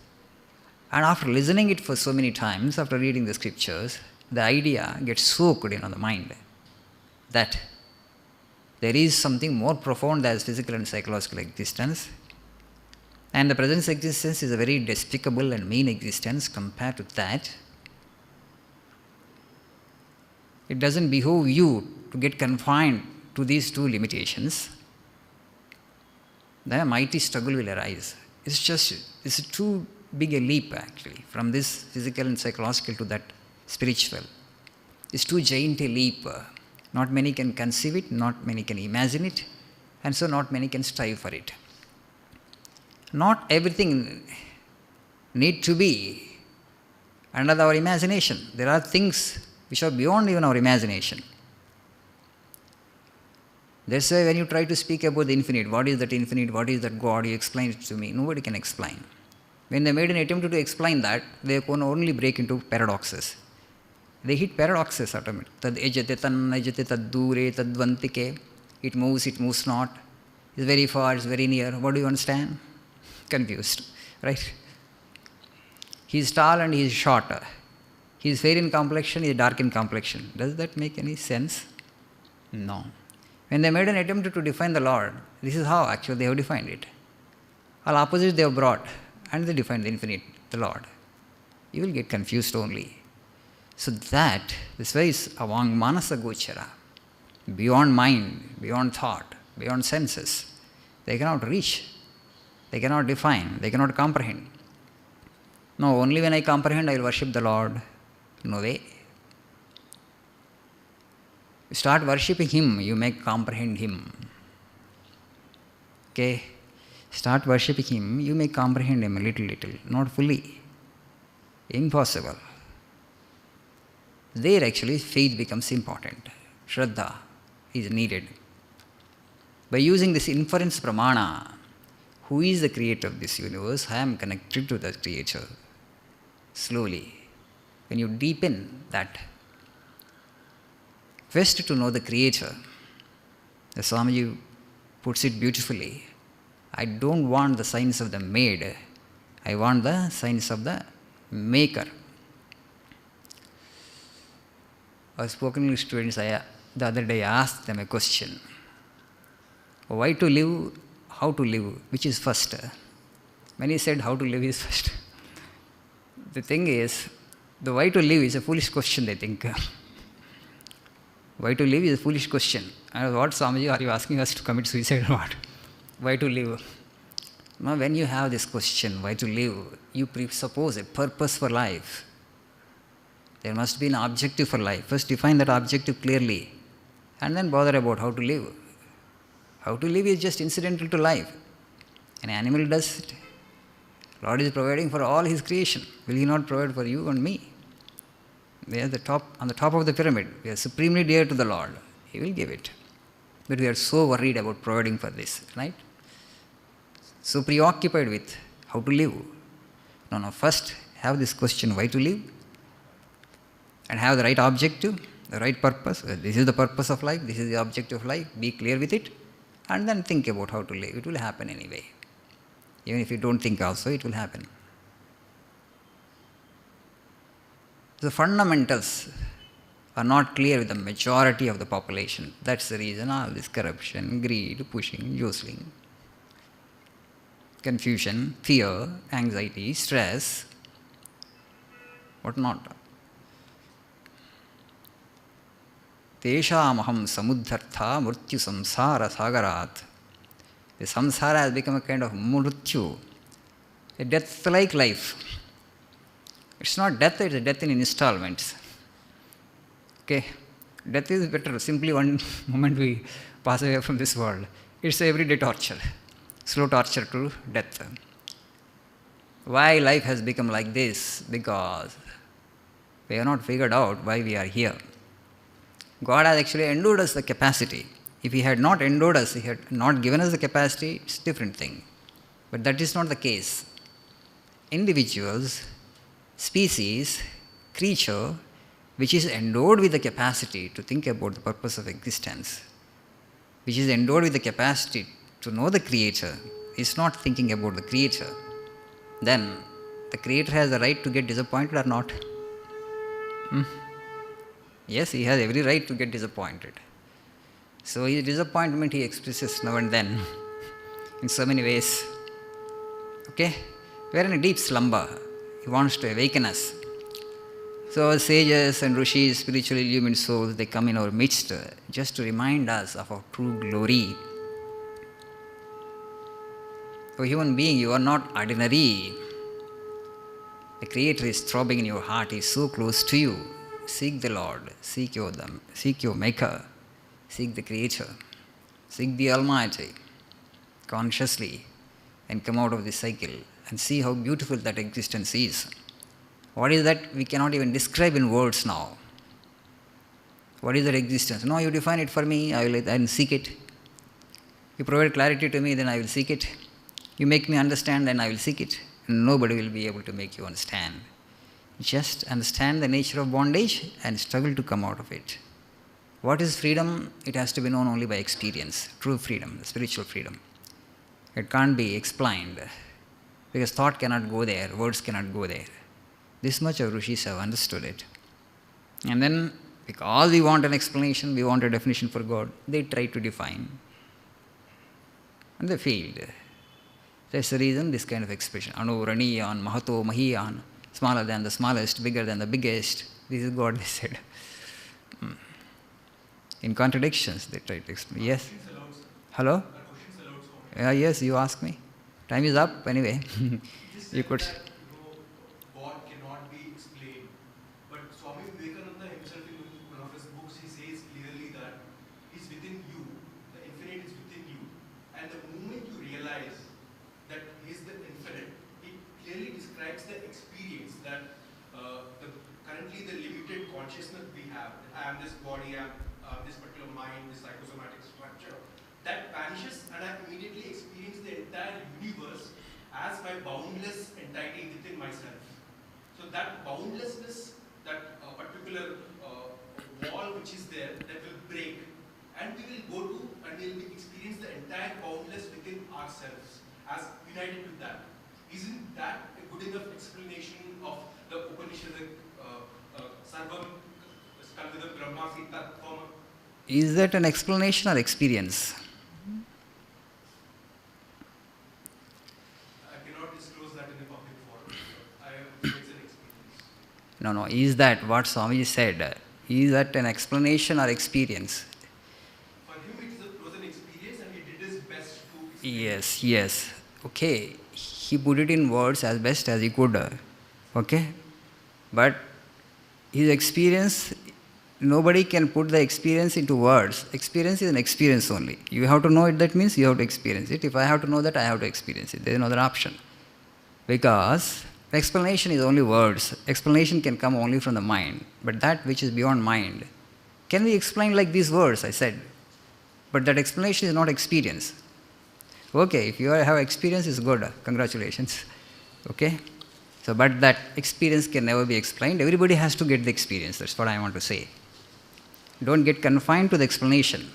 And after listening it for so many times, after reading the scriptures, the idea gets soaked in on the mind that there is something more profound as physical and psychological existence, and the present existence is a very despicable and mean existence compared to that. It doesn't behoove you to get confined to these two limitations. Then a mighty struggle will arise. It's too big a leap actually, from this physical and psychological to that spiritual. is too giant a leap. Not many can conceive it, not many can imagine it, and so not many can strive for it. Not everything need to be under our imagination. There are things which are beyond even our imagination. That's why when you try to speak about the infinite, what is that infinite, what is that God, you explain it to me, nobody can explain. When they made an attempt to explain that, they can only break into paradoxes. They hit paradoxes automatically. Tad ejate tan ejate tad dure tad vantike. It moves not. It's very far, it's very near. What do you understand? Confused, right? He is tall and he is short. He is fair in complexion, he is dark in complexion. Does that make any sense? No. When they made an attempt to define the Lord, this is how actually they have defined it. All opposites they have brought and they defined the infinite, the Lord. You will get confused only. So that, this way is avang manasa gochara, beyond mind, beyond thought, beyond senses. They cannot reach, they cannot define, they cannot comprehend. No, only when I comprehend I will worship the Lord. No way. You start worshipping Him, you may comprehend Him. Okay? Start worshipping Him, you may comprehend Him a little, not fully. Impossible. There actually faith becomes important. Shraddha is needed. By using this inference pramana, who is the creator of this universe? I am connected to the creator. Slowly, when you deepen that quest to know the creator, the Swamiji puts it beautifully. I don't want the science of the made, I want the science of the maker. Our spoken English students, the other day I asked them a question. Why to live, how to live, which is first? When he said how to live is first. The thing is, the why to live is a foolish question, they think. Why to live is a foolish question. And what, Swamiji, are you asking us to commit suicide or what? Why to live? Now, when you have this question, why to live, you presuppose a purpose for life. There must be an objective for life. First define that objective clearly and then bother about how to live. How to live is just incidental to life. An animal does it. Lord is providing for all His creation. Will He not provide for you and me? We are on the top of the pyramid. We are supremely dear to the Lord. He will give it. But we are so worried about providing for this, right? So preoccupied with how to live. No, first have this question, why to live? And have the right objective, the right purpose. This is the purpose of life, this is the objective of life. Be clear with it. And then think about how to live. It will happen anyway. Even if you don't think also, it will happen. The fundamentals are not clear with the majority of the population. That's the reason all this corruption, greed, pushing, jostling, confusion, fear, anxiety, stress, what not. Teshamaham samudhartha mrityu samsara sagarat. The samsara has become a kind of mrityu, a death-like life. It's not death, it's a death in installments. Okay? Death is better, simply one moment we pass away from this world. It's everyday torture, slow torture to death. Why life has become like this? Because we have not figured out why we are here. God has actually endowed us the capacity. If He had not endowed us, He had not given us the capacity, it's a different thing. But that is not the case. Individuals, species, creature, which is endowed with the capacity to think about the purpose of existence, which is endowed with the capacity to know the Creator, is not thinking about the Creator, then the Creator has the right to get disappointed or not? Yes, He has every right to get disappointed. So His disappointment He expresses now and then in so many ways. Okay? We are in a deep slumber. He wants to awaken us. So our sages and rishis, spiritually illumined souls, they come in our midst just to remind us of our true glory. O human being, you are not ordinary. The Creator is throbbing in your heart. He is so close to you. seek the Lord, seek your Maker, seek the Creator, seek the Almighty consciously and come out of this cycle and see how beautiful that existence is. What is that? We cannot even describe in words now. What is that existence? No, you define it for me, I will seek it. You provide clarity to me, then I will seek it. You make me understand, then I will seek it. And nobody will be able to make you understand. Just understand the nature of bondage and struggle to come out of it. What is freedom? It has to be known only by experience. True freedom, the spiritual freedom. It can't be explained because thought cannot go there, words cannot go there. This much of rishis have understood it. And then, because we want an explanation, we want a definition for God, they try to define. And they failed. That's the reason this kind of expression, Anu, Raniyan, Mahato, Mahiyan, smaller than the smallest, bigger than the biggest. This is God, they said. In contradictions, they try to explain. Yes? Hello? Yes, you ask me. Time is up, anyway. You could. God cannot be explained. But Swami Vivekananda himself, in one of his books, he says clearly that it's within you, the infinite is within you. And the moment you realize that he's the infinite, it clearly describes the experience that currently the limited consciousness we have. I am this body, I am this particular mind, this psychosomatic structure. That vanishes and I immediately experience the entire universe as my boundless entity within myself. So that boundlessness, that particular wall which is there, that will break. And we will go to and we will experience the entire boundless within ourselves as united with that. Isn't that a good enough explanation of the Upanishadic Sarvam Skalvidam Brahmasi Tattvam? Is that an explanation or experience? No. Is that what Swamiji said? Is that an explanation or experience? For him it was an experience and he did his best to explain. Yes. Okay. He put it in words as best as he could. Okay? But his experience, nobody can put the experience into words. Experience is an experience only. You have to know it, that means you have to experience it. If I have to know that, I have to experience it. There is no other option. Because explanation is only words. Explanation can come only from the mind. But that which is beyond mind can be explained like these words, I said. But that explanation is not experience. Okay, if you have experience, it's good. Congratulations. Okay? So, but that experience can never be explained. Everybody has to get the experience. That's what I want to say. Don't get confined to the explanation.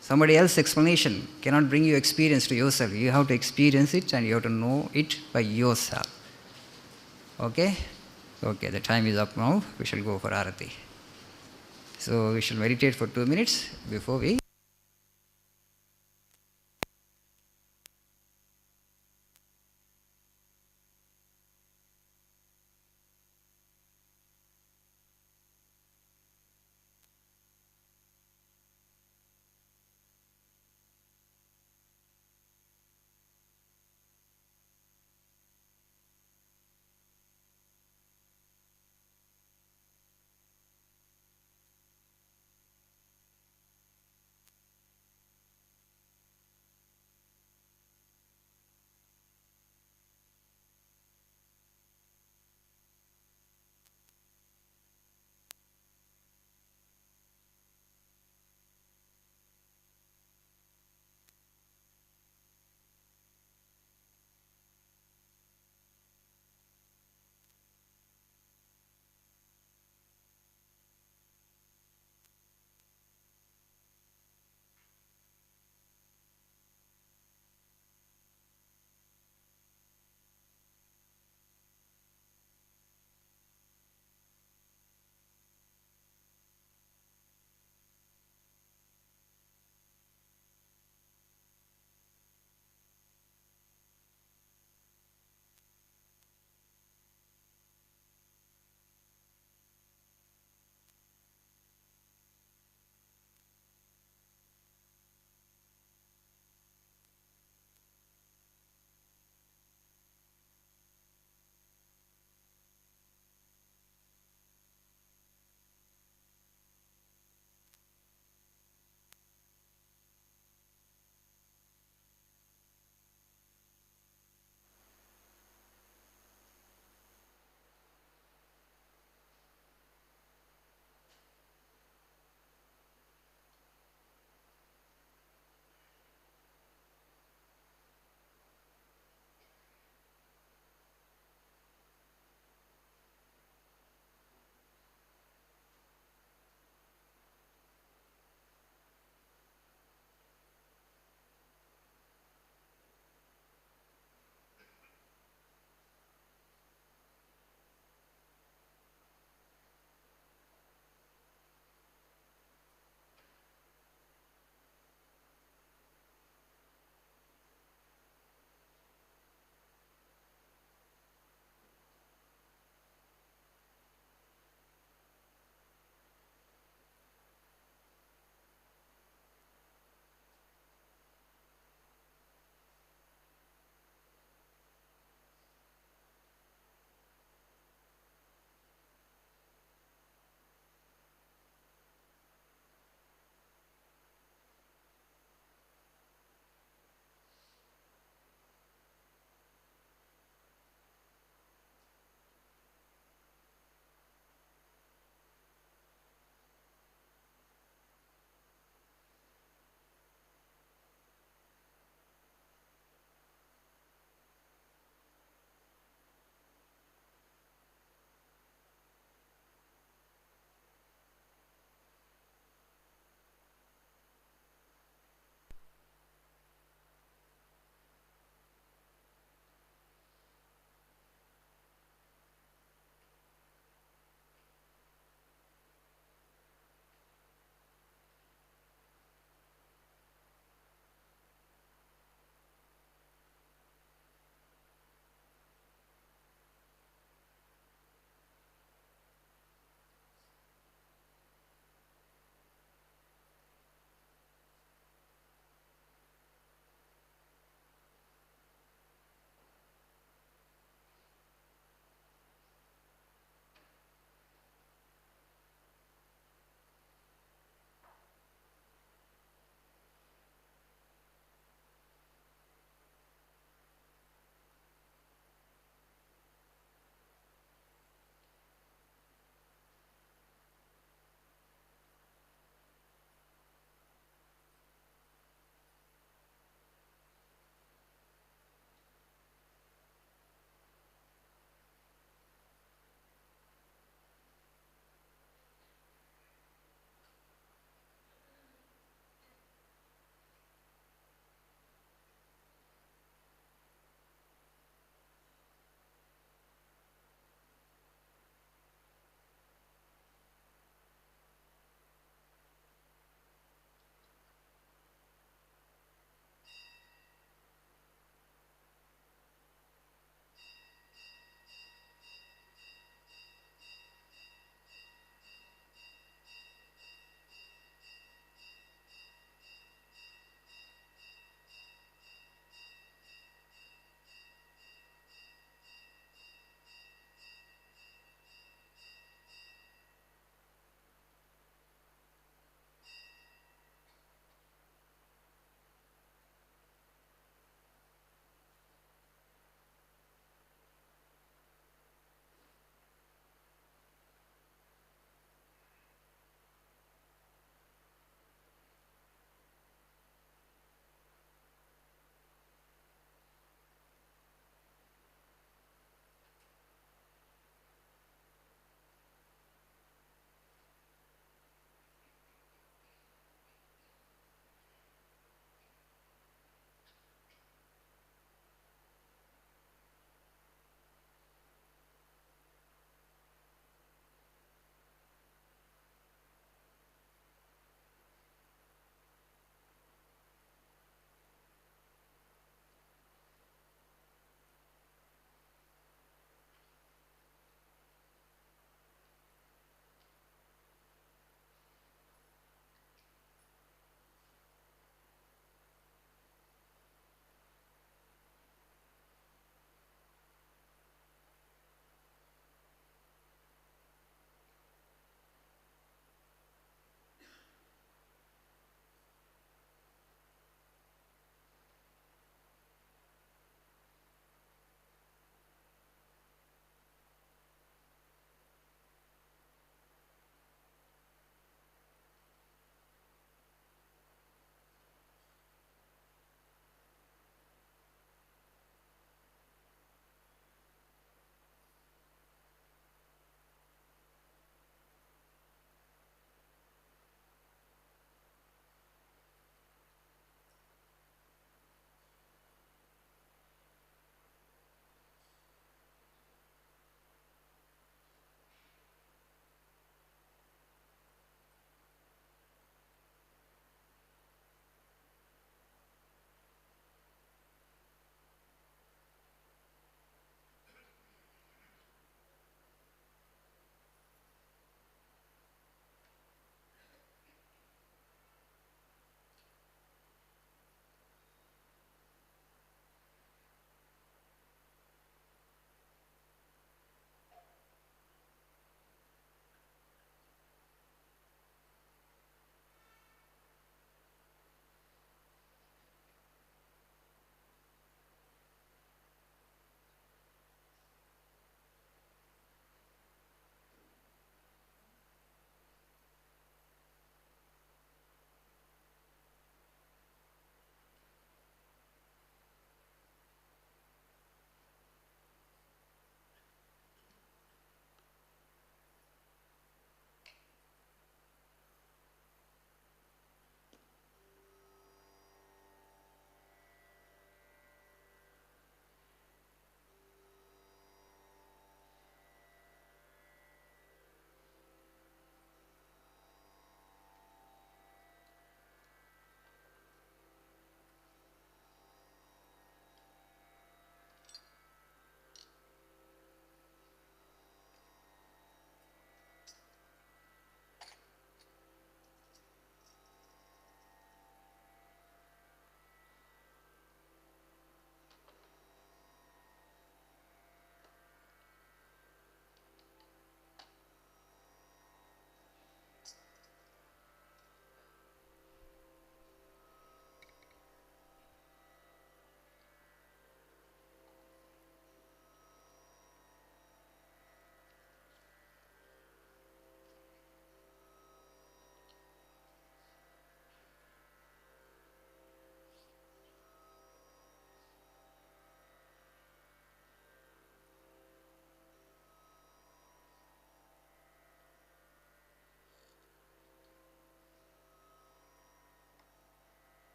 Somebody else's explanation cannot bring you experience to yourself. You have to experience it and you have to know it by yourself. Okay? Okay, the time is up now. We shall go for Arati. So we shall meditate for 2 minutes before we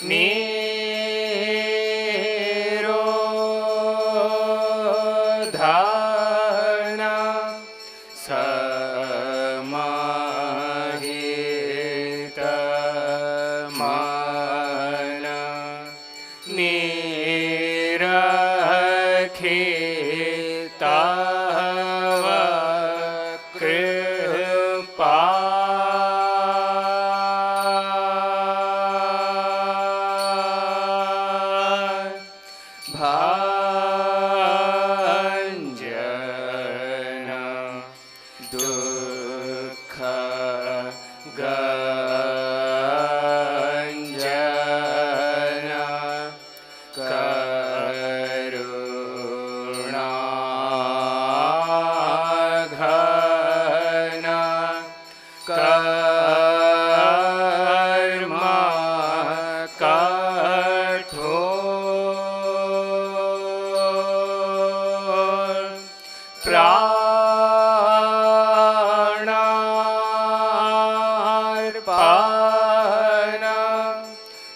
Me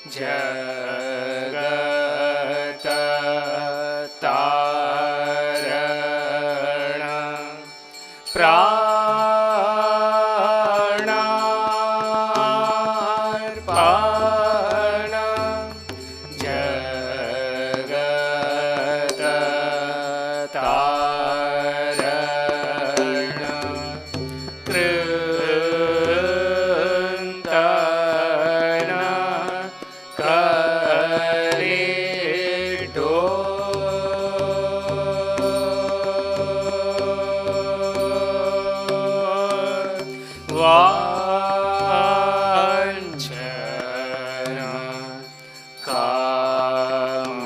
जगत तारण प्राणार्पण जगत तारण कृन्तन करे वाञ्छन काम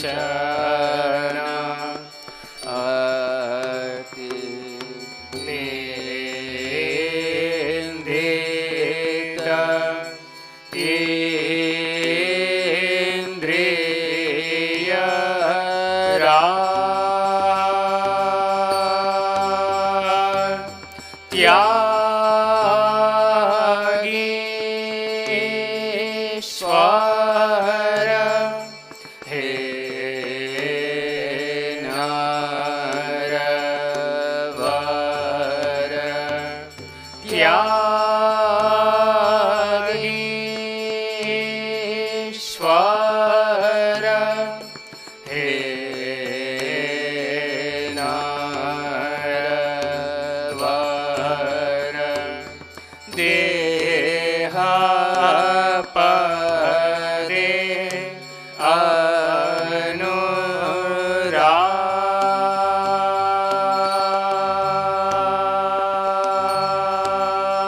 काञ्चन अति निन्दित इन्द्रिय त्यागीश्वर हे नरवर त्यागीश्वर हे नरवर देहपदे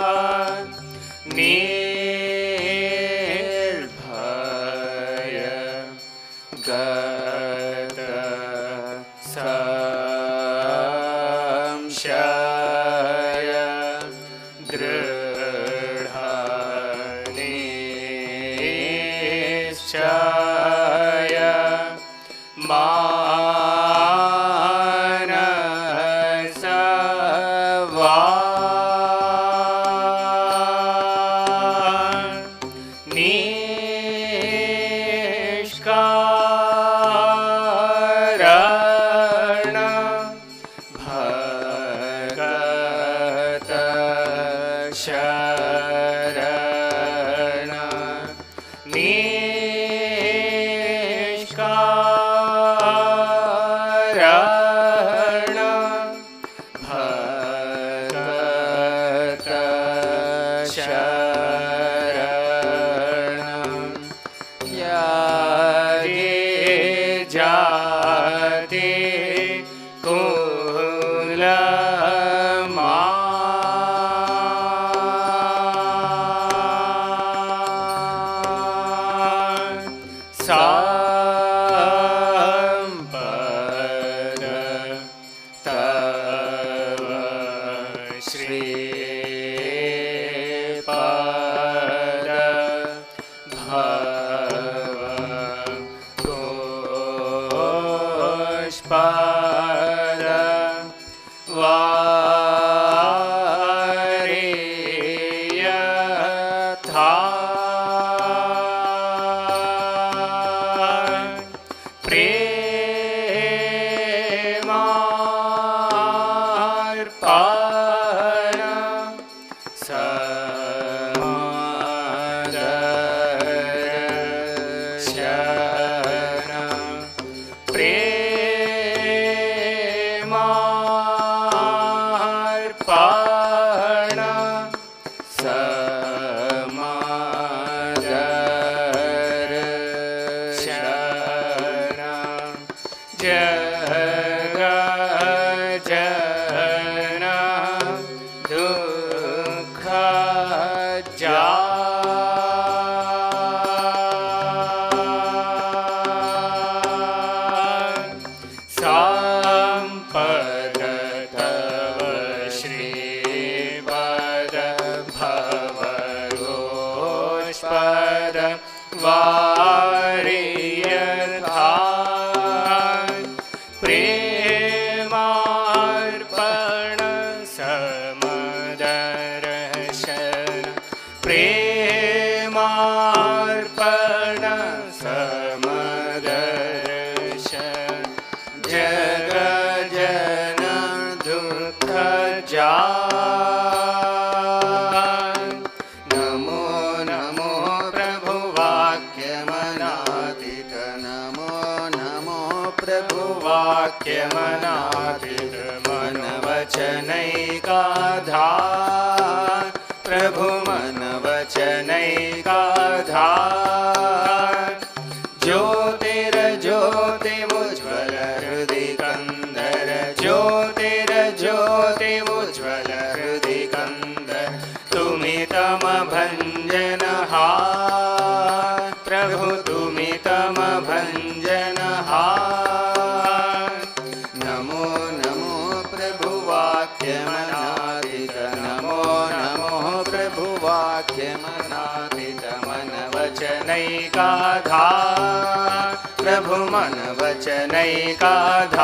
अनुराग निर्भय गत संशय दृढ निश्चय मानस निष्कारण भगत शरण निष्कारण भगत शरण यागे जाते कुल संपद तव श्रीपद भव पुष्पद वारेयथा प्रेमार्पण समदर्शन प्रेमार्पण समदर्शन जग जन दुःख जा संपद तव श्रीपद भव पुष्पद वारियथा प्रेमार्पण समदर्शन प्रेमार्पण समदर्शन जग जन दुःख जान। नमो नमो प्रभु वाक्यमनादित नमो नमो प्रभु वाक्यमनादित मन वचनैकाधार प्रभु मन वचनैकाधार। ज्योतिर्ज्योति उज्ज्वल हृदि कंदर ज्योतिर्ज्योति उज्ज्वल हृदि कंदर तुमितम भंजनहार प्रभु तुमितम भंजनहार। नमो नमो प्रभु वाक्यमनादित नमो नमो प्रभु वाक्यमनादित मन वचनैकाधार प्रभु मन वचनैकाधार।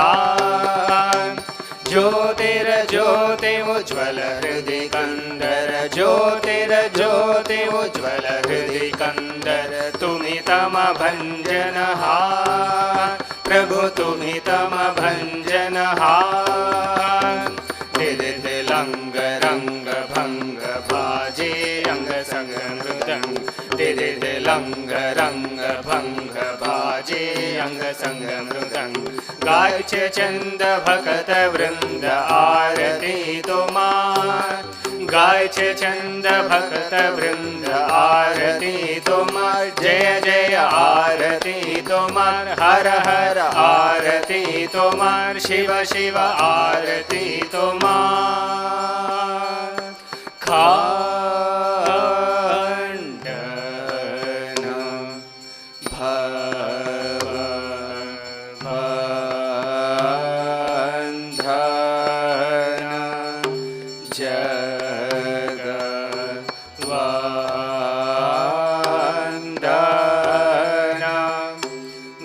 ज्योतिर्ज्योति उज्ज्वल हृदि कंदर ज्योतिर्ज्योति उज्ज्वल हृदि कंदर तुमितम भंजनहार प्रभु तुमितम भंजनहार। दिदित लंग रंग भंग भाजे अंग संग मृदंग दिदित लंग रंग भंग भाजे अंग संग मृदंग। गायछ चंद भक्त वृंद आरती तुम्हार गायछ चंद भक्त वृंद आरती तुम्हार। जय जय आरती तुम्हार हर हर आरती तुम्हार शिव शिव आरती तुम्हार। खंडन भव बंधन जग वंदन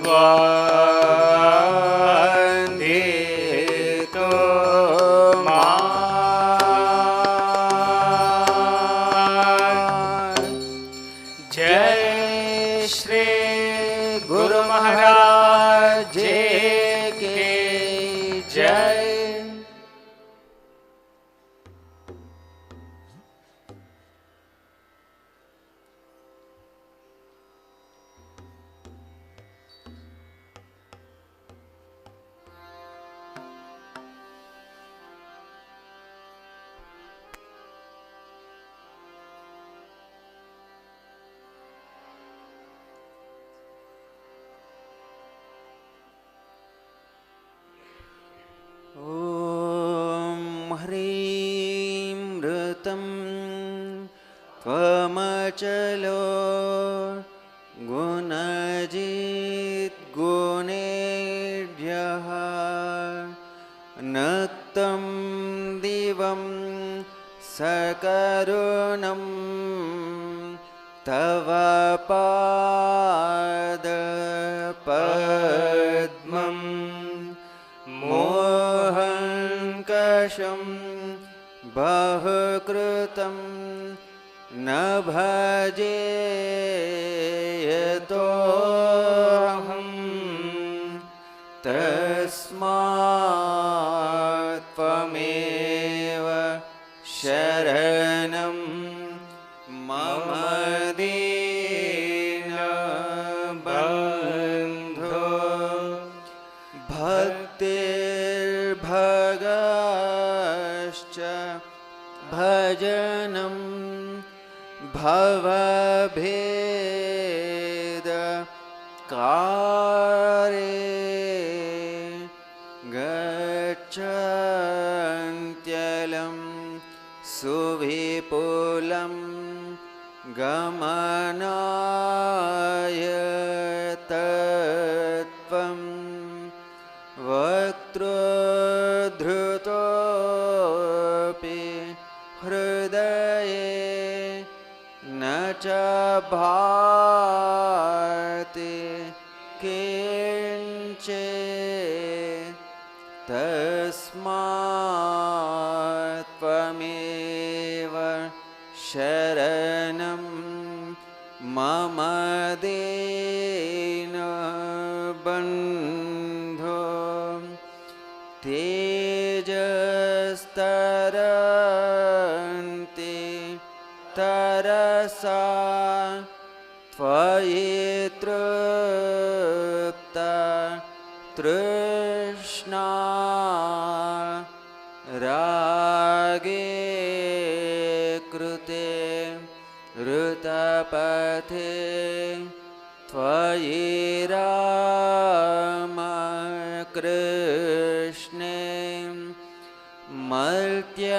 वंदित जय श्री गुरु महाराज जी की जय। ॐ ह्रीं ऋतं त्वमचलो गुणजित् गुणेभ्यः नक्तं दिवं सकरुणं तव पादपद्मम् मोहङ्कषं बहुकृतं न भजे यतोऽहं तस्मात् त्वमेव शरणं मम दीनबन्धो। भक्तिर्भगश्च भजनं भवभेद कारे गच्छन्त्यलं सुविपुलं गमनाय तत्त्वं वक्तृधृतोऽपि हृदये न च भाति किञ्चित् तस्मात् त्वमेव शरणं शरणं मम दीनबन्धो तेजस्तरन्ति तरसा त्वयि तृप्ता तृष्णा रागे कृते ऋतपथे त्वयि रामकृष्णे मर्त्यामृतं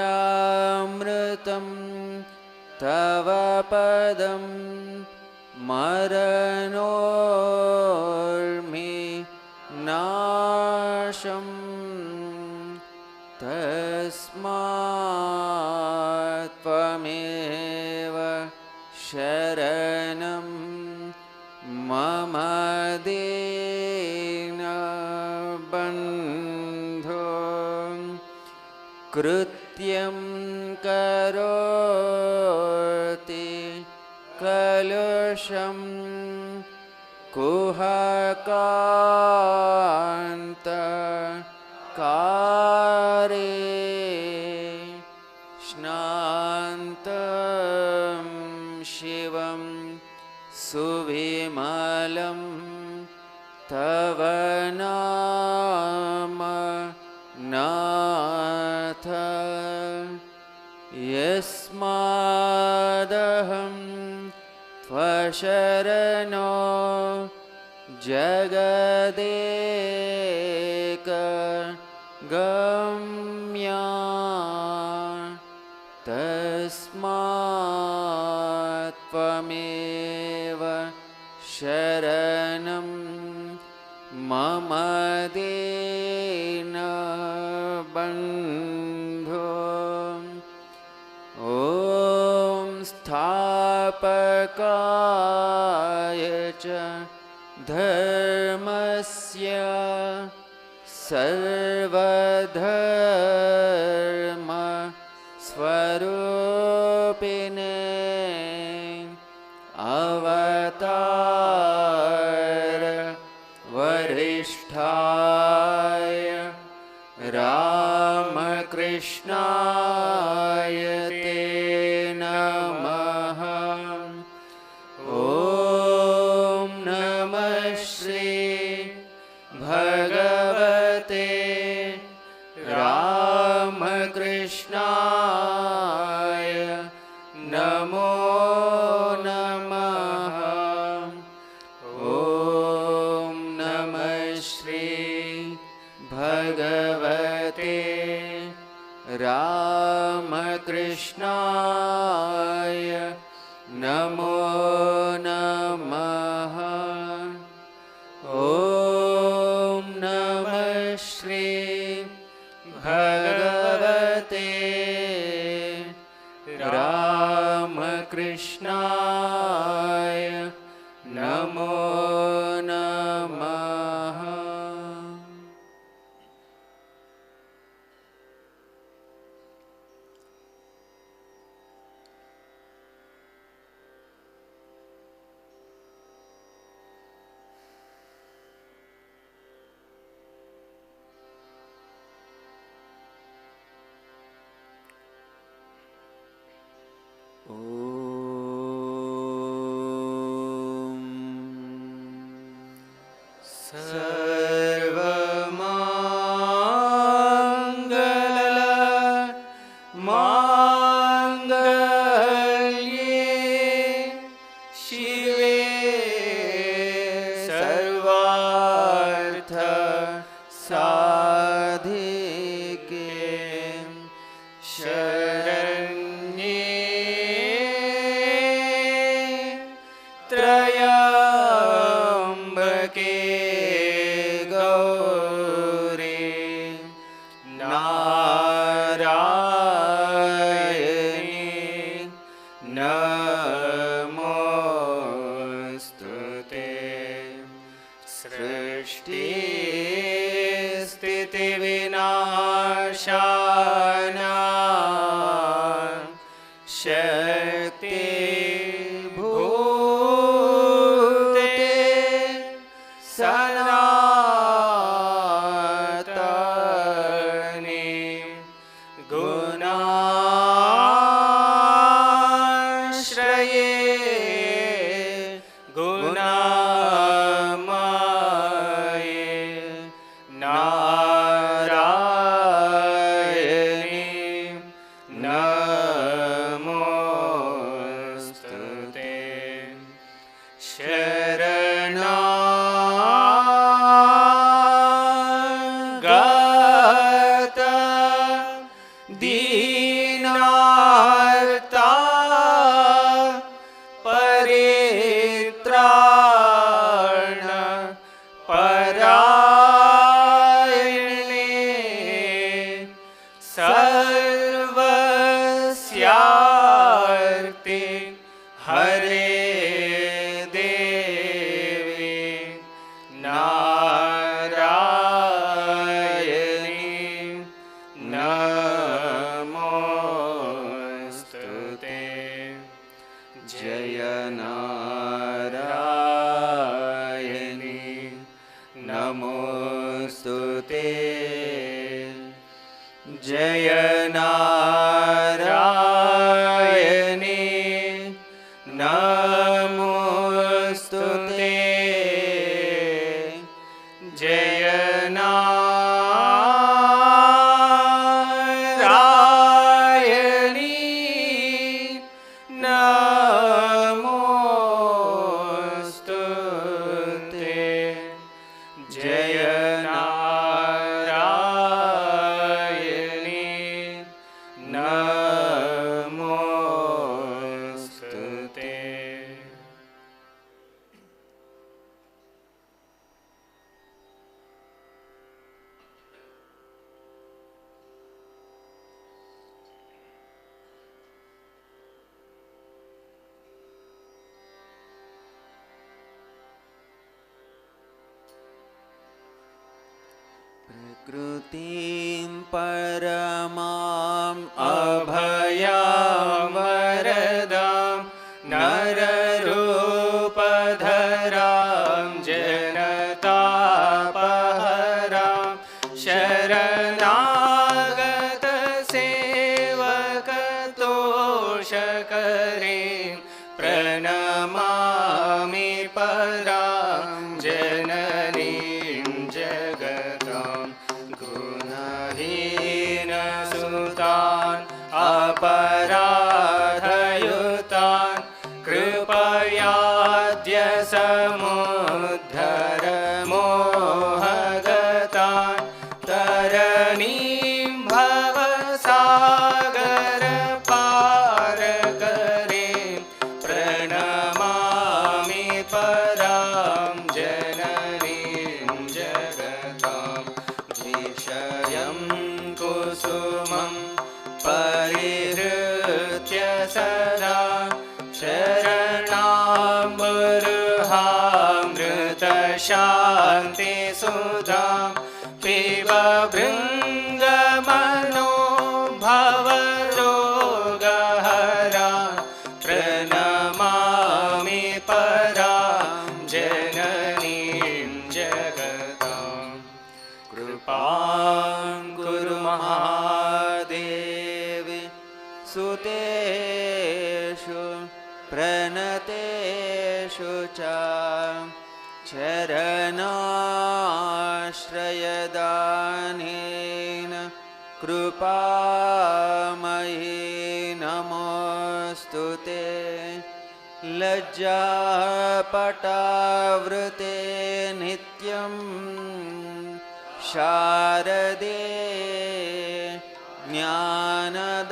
तव पदं मरणोर्मि नाशं तस्मात् त्वमेव शरणं मम दीनबन्धो कृत्यं करोति कलुषं कुहकान्तकारे स्नान्तं शिवं सुविमलं तव नाम नाथ यस्मादहं त्वशरणो जगदेक गम्या तस्मात् त्वमेव शरणं मम दीनबन्धो ॐ स्थापकाय च धर्मस्य सर्वधर्म स्वरूपिणे अवतार वरिष्ठाय रामकृष्णाय ते नमः। ॐ नमः श्री भगवते रामकृष्णाय नमो नमः। ॐ नमः श्री भगवते रामकृष्णाय नमो नमः। ॐ नमः श्री भगवते रामकृष्णाय नमो नमः। शक्ति प्रकृतिं परमाम् अभयां वरदां नररूपधरां जनतापहरां शरणागतसेवकतोषकरीं प्रणमामि परां जननीं जगतां गुणहीनसुतान् अपराधयुतान् कृपयाद्य समुद्धर मोहगतान् तरणीं भवसागरपारकरीं प्रणमामि परां जननीं जगतां विषयं कुसुमं परिहृत्य सदा शरणामृहामृतशान्तिसुधां पिब भृङ्गमनो भवरोगहरां प्रणमामि परां जननीं जगतां कृपां कुरु महादेवी सुतेषु प्रणतेषु च चरणाश्रयदानेन कृपामयि नमोऽस्तु ते लज्जापटावृते नित्यं शारदे ज्ञानदायिके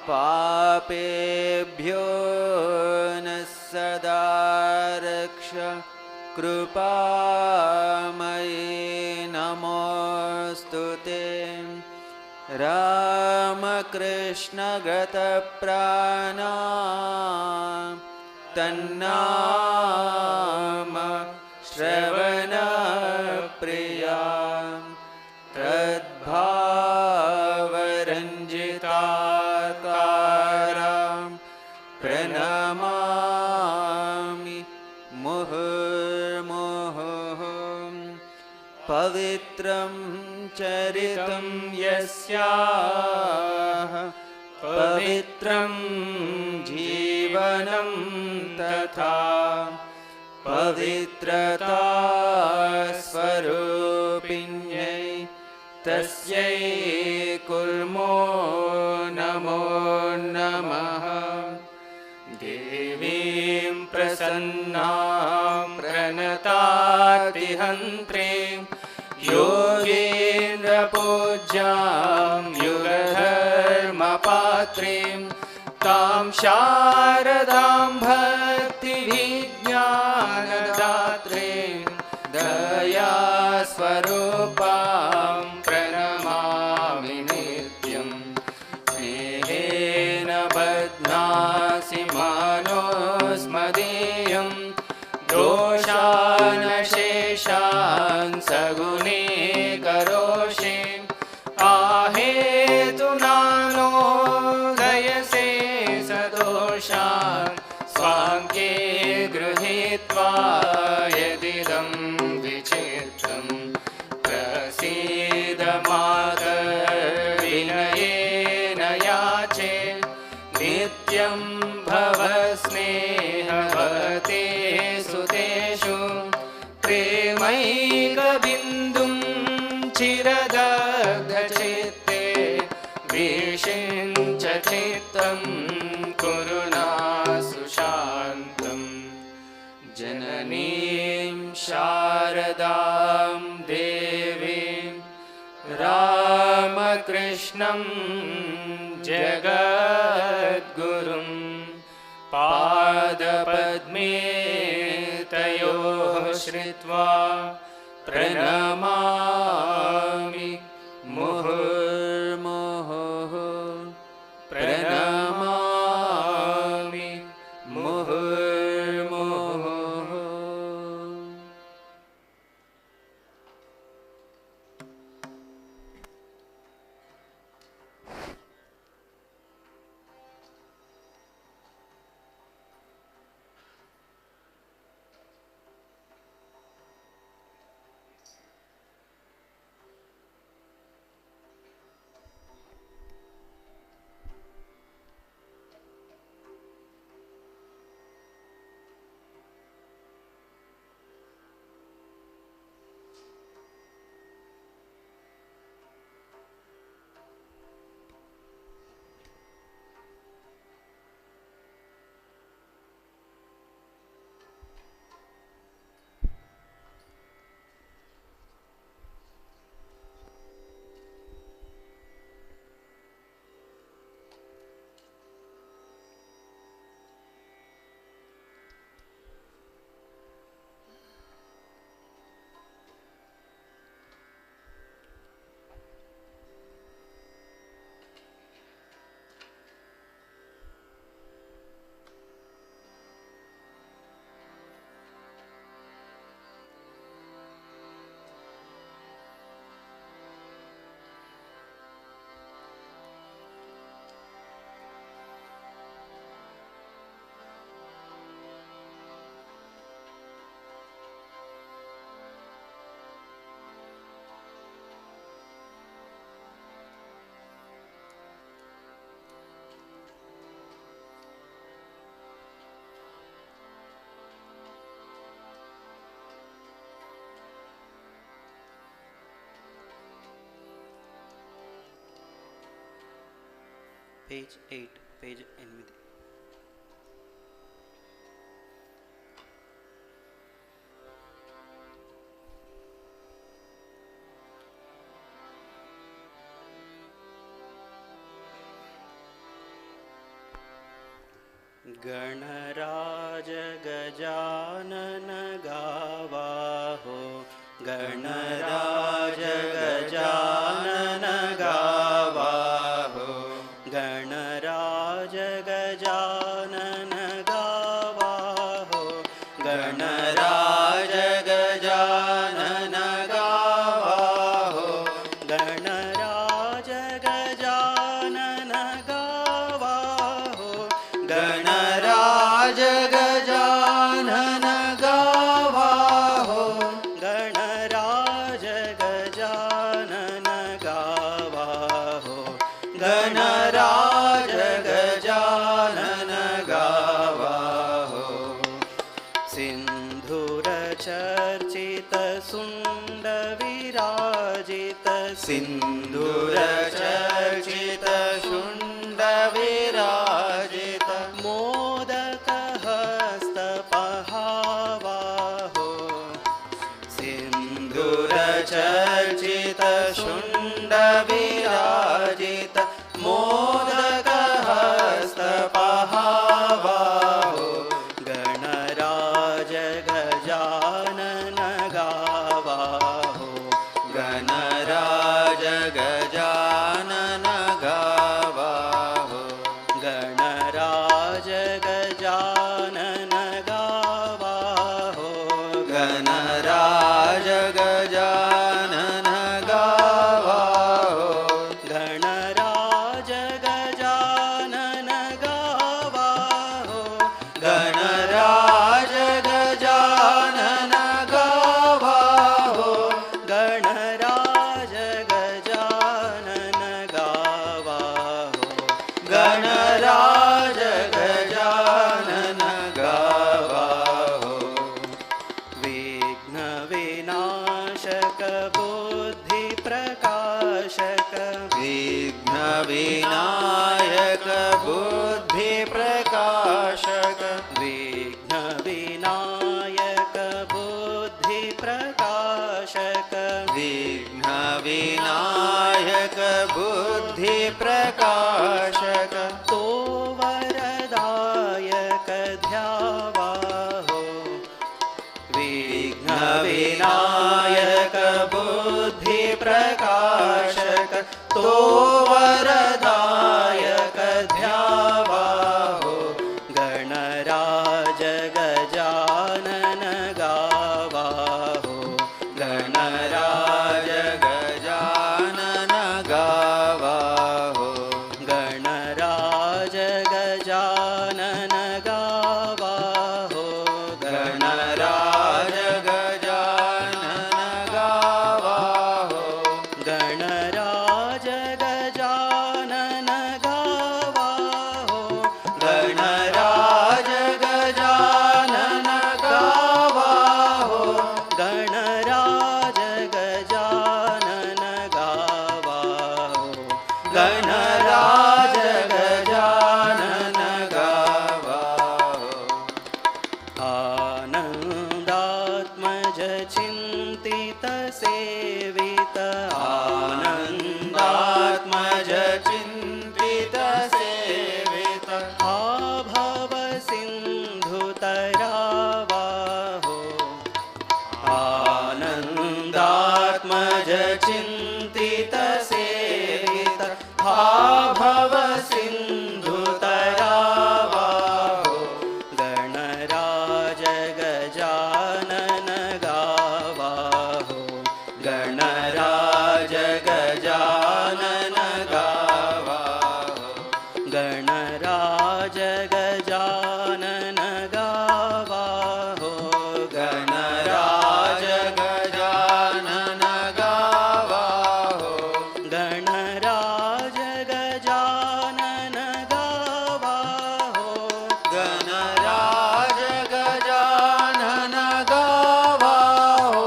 पापेभ्यो नः सदा रक्ष कृपामयि नमोऽस्तु ते रामकृष्णगतप्राणा तन्नाम श्रवणप्रिया तद्भावरञ्जिताकारां प्रणमामि मुहुर्मुहुः पवित्रं चरितं यस्याः पवित्र पवित्रं जीवनं तथा पवित्रता स्वरूपिण्यै तस्यै कुर्मो नमो नमः। देवीं प्रसन्नां प्रणतातिहन्त्रीं योगीन्द्रपूज्यां युगधर्मपात्रीं तां शारदां भक्तिविज्ञानदात्रीं दयास्वरूपां प्रणमामि नित्यं। स्नेहेन बध्नासि मानोस्मदीयं दोषानशेषान् सगुणीकरोषि आहेतुनानोदयसे सदोषान् स्वाङ्गे गृहीत्वा यदिदं विचित्रं प्रसीद मातर्विनयेन याचे नित्यं भव स्नेहवते सुतेषु प्रेमैकबिन्दुं चिरदग्धचित्ते विषिञ्च चित्तं कुरु नासु शान्तम्। जननीं शारदां देवीं रामकृष्णं जगद्गुरुं पादपद्मे तयोः श्रित्वा प्रणमामि मुहुर्मुहुः प्रणमामि मुहुर्मुहुः। పేజ్ 8 పేజ్ 8 गणराज गजानन गावाहो गणराज गजानन गावाहो गणराज गजानन गावाहो गणराज गजानन गावाहो गणराज गजानन गावाहो गणराज गजानन गावाहो गणराज गजानन गावाहो गणराज गजानन सिन्दूरचर्चित शुण्डविराजित मोदकहस्तपहावाहो सिन्दूरचर्चित शुण्डविराजित मोदकहस्तपहावाहो गणराज गजानन गावाहो गणराज गजानन गावाहो गणराज गजानन गावाहो गणराज गजानन गावाहो गणराज गजानन गावाहो गणराज गजानन गावाहो गणराज गजानन गावाहो गणराज गजानन गावाहो विघ्न विनाशक बुद्धि प्रकाशक विघ्न विनायक बुद्धि प्रकाशक विघ्न विनायक बुद्धि प्रकाशक विघ्न विनायक बुद्धि प्रकाशक तो वरदायक ध्यावाहो विघ्न विनायक बुद्धि प्रकाशक तो वरदायक ध्यावाहो गणराज गजानन गावाहो गणराज गजानन गावाहो गणराज गजानन गावाहो गणराज गजानन गावाहो गणराज गजानन गावाहो गणराज गजानन गावाहो गणराज गजानन गावाहो गणराज गजानन गावाहो आनन्दात्मज चिन्तित सेवित आनन्दात्मज चिन्तित सेवित आभव सिन्धुतरावाहो आनन्दात्मज चिन्तित सेवित आभव सिन्धुतरावाहो गणराज गजानन गावाहो गणराज गजानन गावाहो गणराज गजानन गावाहो गणराज गजानन गावाहो गणराज गजानन गावाहो गणराज गजानन गावाहो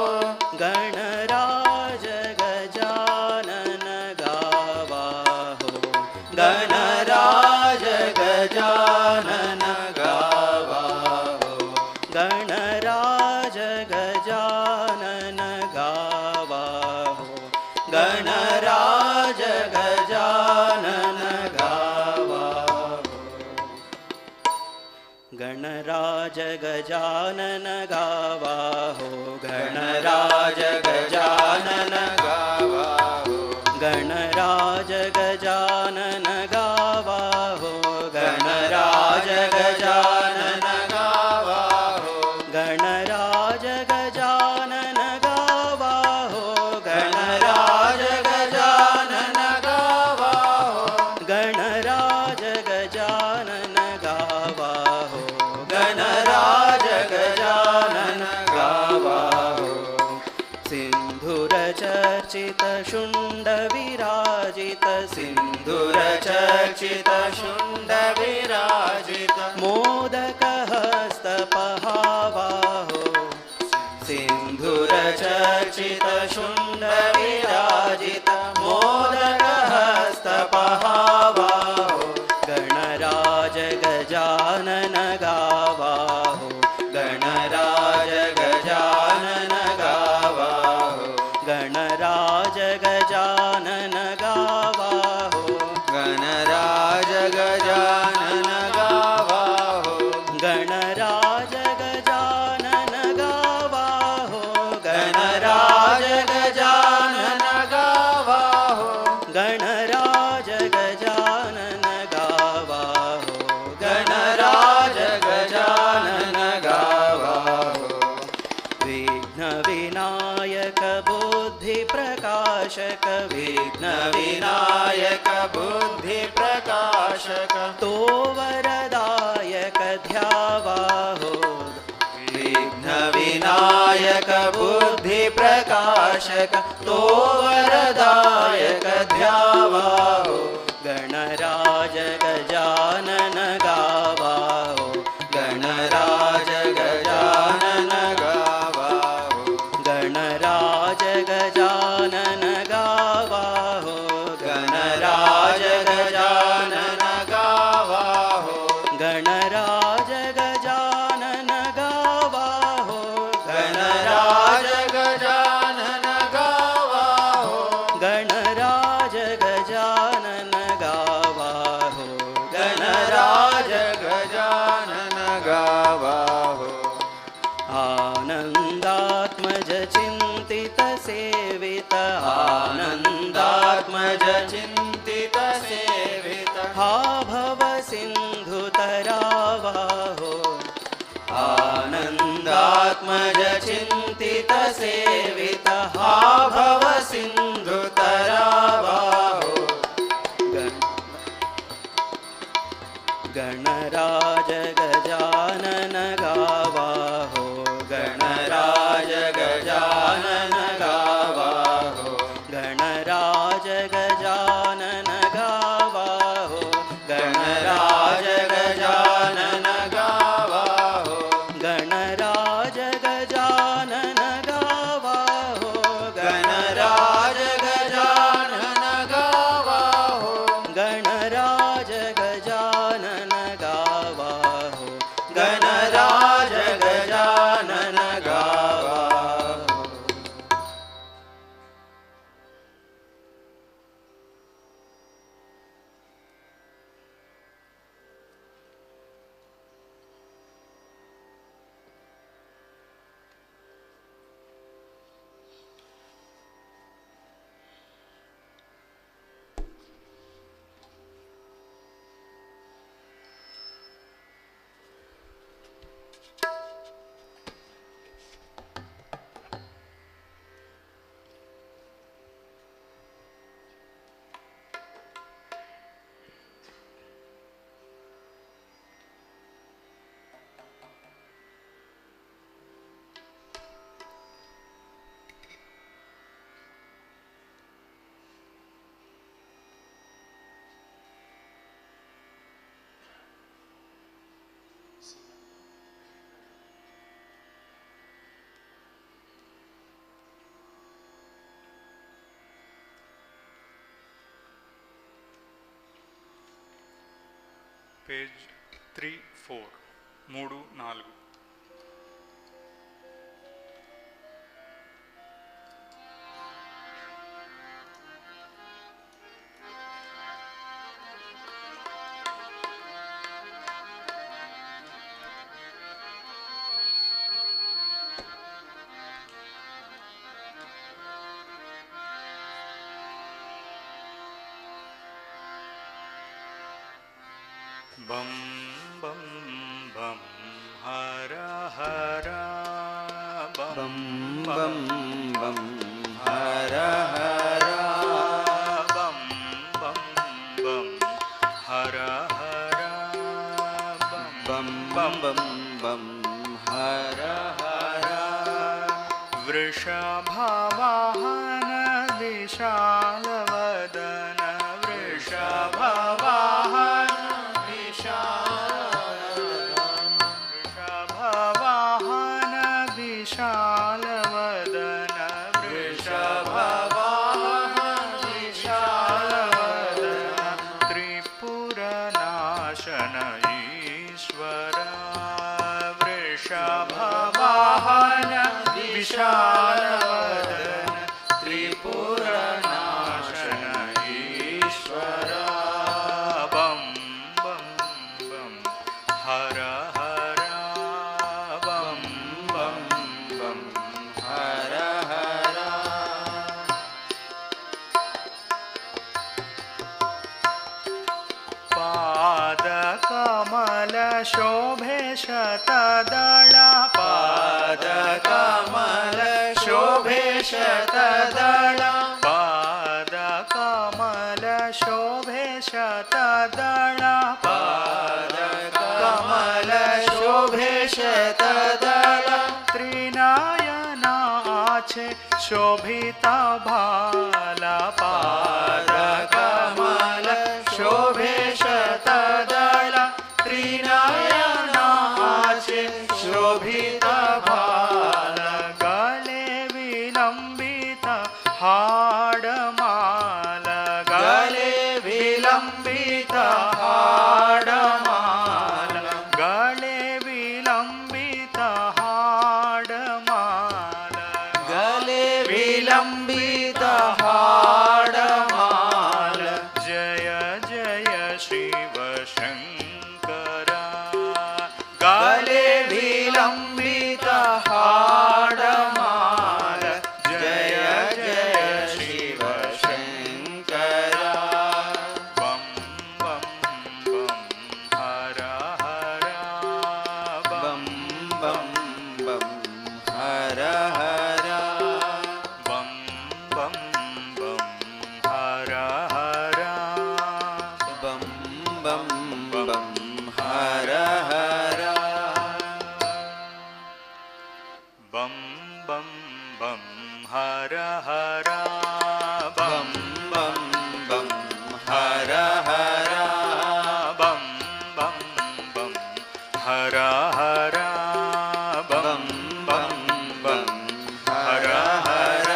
गणराज गजानन गावाहो गणराज गजानन गावाहो गणराज गजानन गावाहो गणराज गजानन गावाहो गणराज गजानन गावाहो गणराज गजानन गावाहो गणराज गजानन गावाहो गणराज गजानन गावाहो गणराज गजानन गावाहो गणराज गजानन गावाहो गणराज गजानन गावाहो गणराज गजानन गावाहो सिन्धुरचर्चित शुण्डविराजित सिन्धुरचर्चित शुण्डविराजित मोदकहस्तपहावाहो सिन्धुरचर्चित शुण्डविराजित गजानन गावा हो, गणराज गजानन गावा हो, गणराज गजानन गावा हो, गणराज गजानन गावा हो, गणराज गजानन गावा हो, गणराज गजानन गावा हो, गणराज गजानन गावा हो, गणराज गजानन गावा हो, विघ्न विनायक बुद्धि प्रकाशक, विघ्न विनायक बुद्धि प्रकाशक, तो वरदायक ध्यावा हो, विघ्न विनायक बुद्धि प्रकाशक, तो वरदायक ध्यावा हो, गणराज गजानन गावा हो, गणराज गजानन गावा हो, गणराज गजानन गावा हो, गणराज गजानन गावा हो, गणराज गजानन गावा हो, गणराज गजानन गावा हो, गणराज गजानन गावा हो, गणराज गजानन गावा हो, आनन्दात्मज चिन्तित सेवित, आनन्दात्मज चिन्तित सेवित, हा भव सिन्धु तरावा हो, आनन्दात्मज चिन्तित सेवित, हा भव सिन्धु तरावा हो, गणराज गजानन गावा हो, गणराज गजानन गावा हो, गणराज गजानन गावा हो, गणराज गजानन गावा हो, गणराज गजानन गावा हो, गणराज गजानन गावा हो, गणराज गजानन गावा हो, गणराज गजानन गावा हो. పేజ్ 3-4 3-4 बम बम बम हर हर बम बम बम हर हर बम बम बम हर हर बम बम बम बम हर हर वृषभवाहन विशालवदन वृषभवाहन वृषभवाहन विशालवदन वृषभवाहन विशालवदन त्रिपुरनाशन वृषभवाहन विशालवदन त्रिपुरनाशन ईश्वरा बम बम बम हर हर बम बम बम हर हर पादकमल शोभे शतदल पादकमल शोभे शतदल पादकमल शोभे शतदल पादकमल शोभे शतदल त्रिनयना आछे शोभिता भाला पादकमल शोभे शतदल त्रिनयना आछे शोभिता भाल गले विलंबित हाडमाल गले विलंबित हाडमाल गले विलंबित हाडमाल गले विलंबित हाडमाल जय जय शिव शंकर गले विलंबित हाडमाल जय जय शिव शंकर बम बम बम हर हर बम बम बम हर हर बम बम बम हर हर बम बम बम हर हर बम बम बम हर हर बम बम बम हर हर बम बम बम हर हर बम बम बम हर हर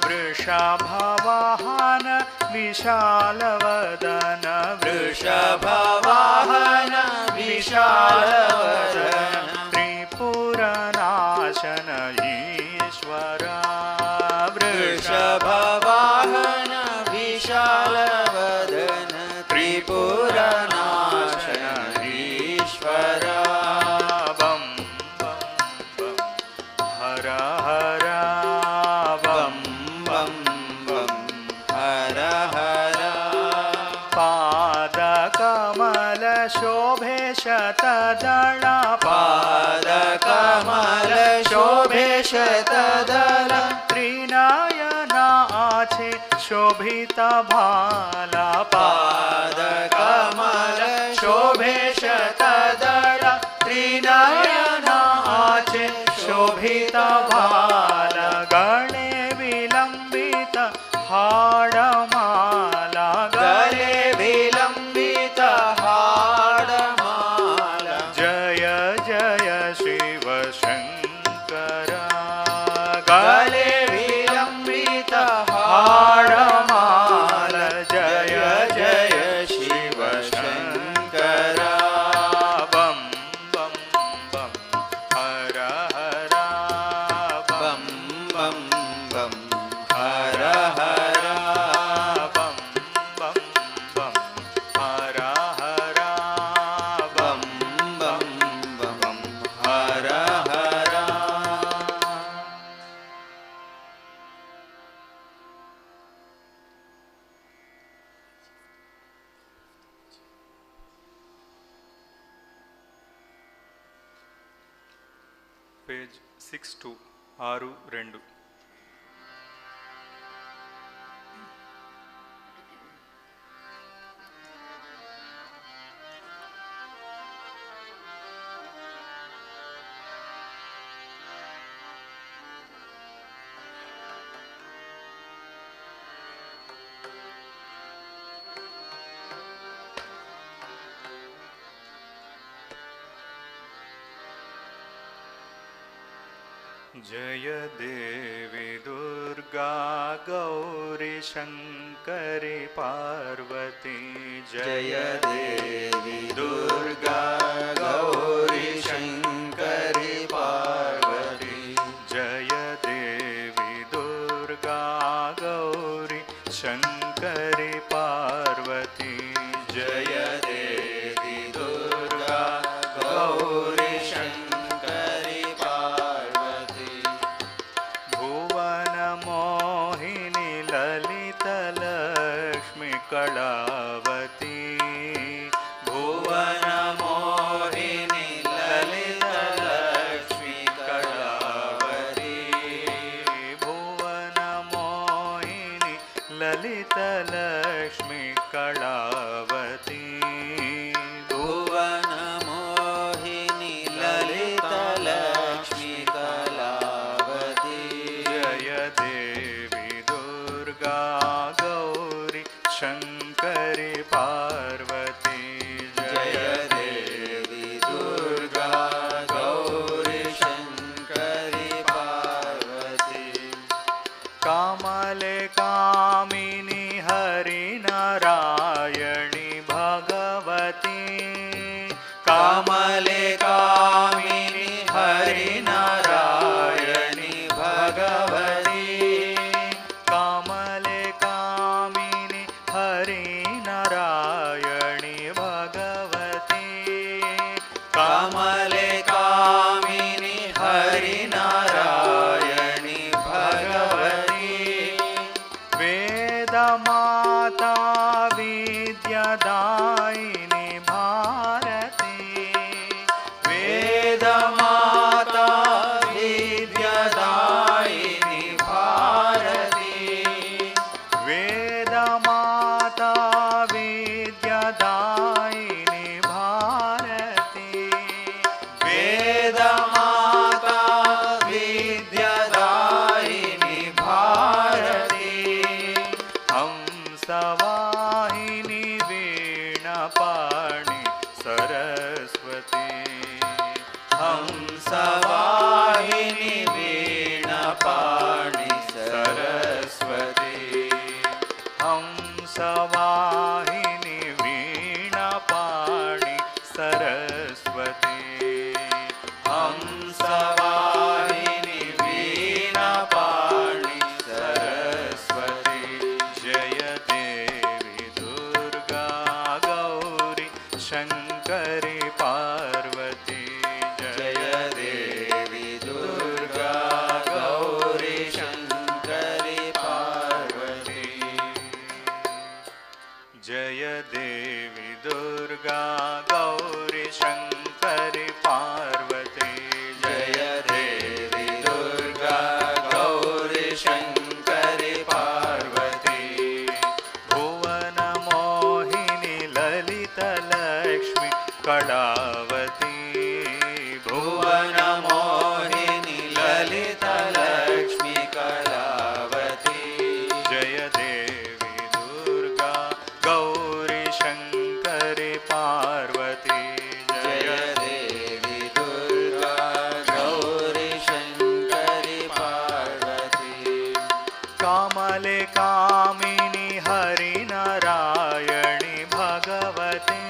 वृषभवाहन विशालवदन वृषभवाहन विशालवदन त्रिपुरनाशन ईश्वरा वृषभवाहन विशालवदन त्रिपुरनाशन ईश्वरा बम बम बम हर हर बम बम बम हर हर पादकमल शोभे शतदल पादकमल शोभे शतदल त्रिनयना आछे शोभिता भाला पादकमल शोभे शतदल त्रिनयना आछे शोभिता भाल गणे विलंबित हाडमाला गले विलंबित हाडमाल जय जय शिव शंकर गले विलंबित हाडमाल जय जय शिव शंकर बम बम बम हर हर बम बम बम हर हर बम बम बम हर हर बम बम बम हर हर పేజ్ 62 62 जय देवी दुर्गा गौरी शंकरी पार्वती जय देवी दुर्गा गौरी शंकर कामले कामिनि हरिनारायणि भगवती कामले कामिनि हरिनारायणि भगवती कामले कामिनि हरिनारायणि भगवती वेदमाता विद्यादायिनि भारती वेदमाता विद्यादायिनि भारती वेदमाता विद्यादायिनि भारती वेदमाता विद्यादायिनि भारती हंसवाहिनी वीणापाणि सरस्वती हंसवाहिनि वीणापाणि सरस्वती हंसवाहिनी वीणापाणि सरस्वती हंसवाहिनि वीणापाणि सरस्वती जय देवी दुर्गा गौरी शङ्करि पार्वती जय देवी दुर्गा गौरी शङ्करि पार्वती जय देवी दुर्गा गौरी शङ्करि पार्वती जय देवी दुर्गा गौरी शङ्करि पार्वती भुवन मोहिनी ललितलक्ष्मी कलावती भुवन मोहिनी ललितलक्ष्मी कलावती जय देवी दुर्गा गौरी शङ्करि पार्वती जय देवी दुर्गा गौरी शङ्करि पार्वती कामले कामिनि हरिनारायणि भगवती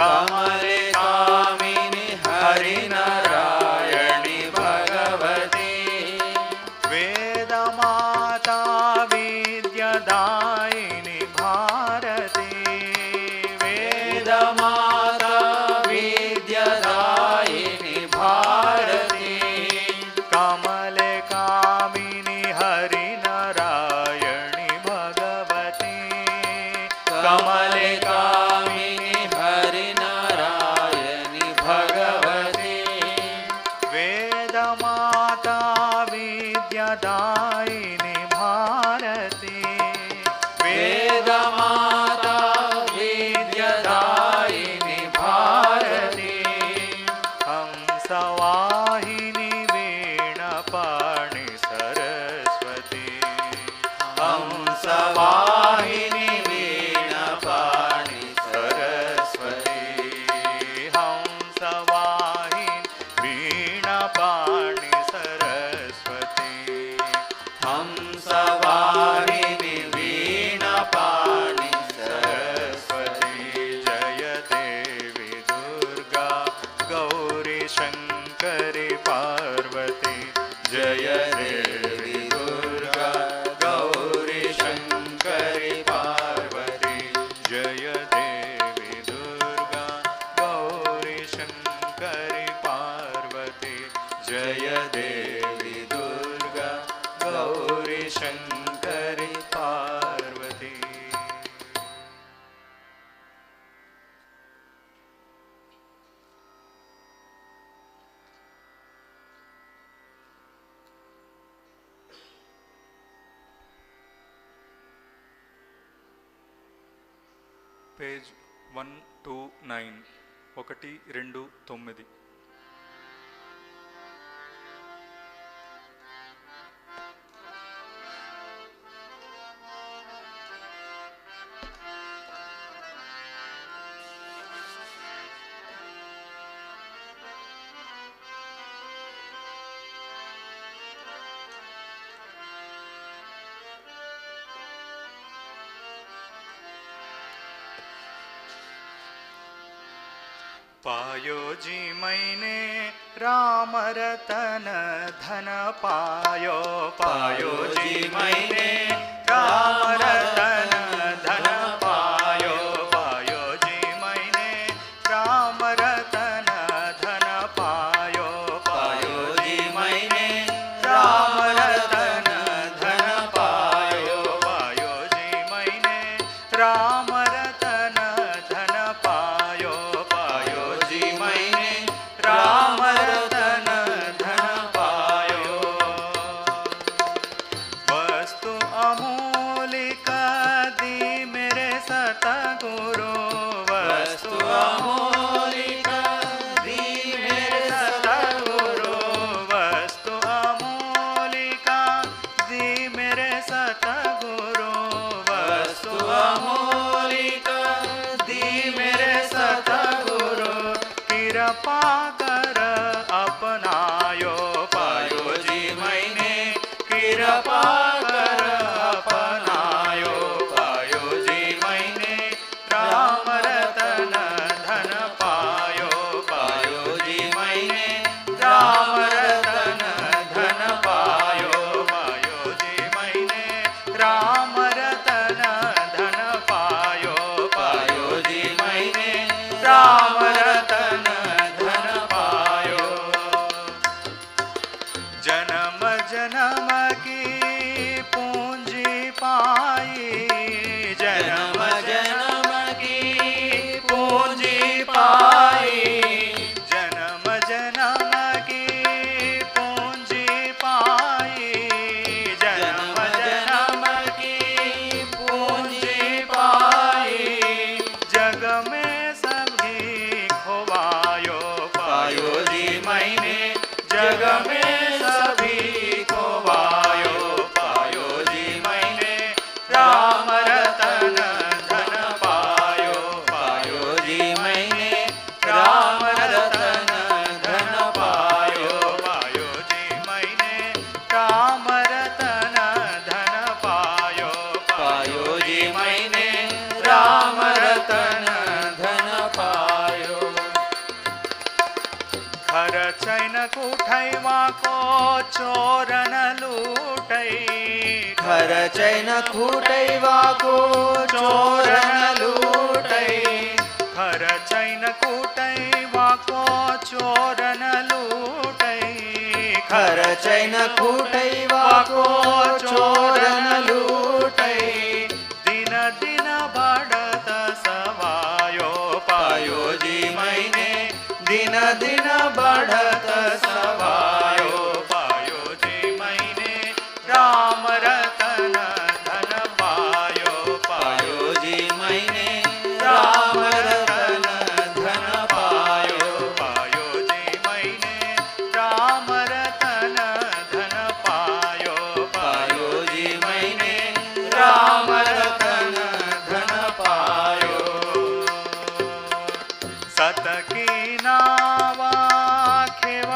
कामले कामिनि हरिनारायणि भगवती वेदमाता विद्यादायिनि भारती वेदमाता विद्यादायिनि भारती कमले कामिनि हरिनारायणि भगवती कमले कामिनि हरिनारायणि भगवती वेदमाता विद्यादायिनि भारती वेदमाता विद्यादायिनि भारती हंसवाहिनी वीणापाणि सरस्वती हंसवाहिनि वीणापाणि सरस्वती हंसवाहिनी वीणापाणि सरस्वती हंसवाहिनि वीणापाणि सरस्वती जय देवी दुर्गा गौरी शङ्करि पार्वती जय देवी दुर्गा गौरी शङ्करि पार्वती जय देवी दुर्गा गौरी शङ्करि पार्वती जय देवी दुर्गा गौरी शङ्करि पार्वती పేజ్ 129 129 पायो जी मैंने राम रतन धन पायो, पायो जी मैंने राम रतन धन पायो, पायो जी मैंने राम रतन धन पायो, पायो जी मैंने राम रतन धन पायो, पायो जी मैंने राम रतन धन पायो, पायो जी मैंने राम रतन धन पायो। वस्तु अमूलिक दी मेरे सतगुरु, वस्तु अमूलिक दी मेरे सतगुरु, वस्तु अमूलिक दी मेरे सतगुरु, वस्तु अमूलिक दी मेरे सतगुरु, कृपा कर अपनायो, पायो जी मैंने कृपा कर अपनायो, पायो जी मैंने राम रतन धन पायो, पायो जी मैंने राम रतन धन पायो, पायो जी मैंने राम रतन धन पायो, पायो जी मैंने राम रतन धन पायो। जन्म जन्म की पूंजी पाई, जन्म जन्म की पूंजी पाई, जन्म जन्म की पूंजी पाई, जन्म जन्म की पूंजी पाई, जग में सभी खोवायो, पायो जी मैंने जग में सभी खोवायो, पायो जी मैंने राम रतन धन पायो, पायो जी मैंने राम रतन धन पायो, पायो जी मैंने राम रतन धन पायो, पायो जी मैंने राम रतन धन पायो। खर चैन कुठैवा को चोरन लूटै, खर चैन खूटैवा को चोरन लूटै, खर चैन कुठैवा को चोरन लूटै, खर चैन खूटैवा को चोरन लूटै, दिन दिन बढ़त सवायो, पायो जी मैंने दिन दिन बढ़त सवायो, पायो जी मैंने राम रतन धन पायो, पायो जी मैंने राम रतन धन पायो, पायो जी मैंने राम रतन धन पायो, पायो जी मैंने राम रतन धन पायो। सत की नावा खेव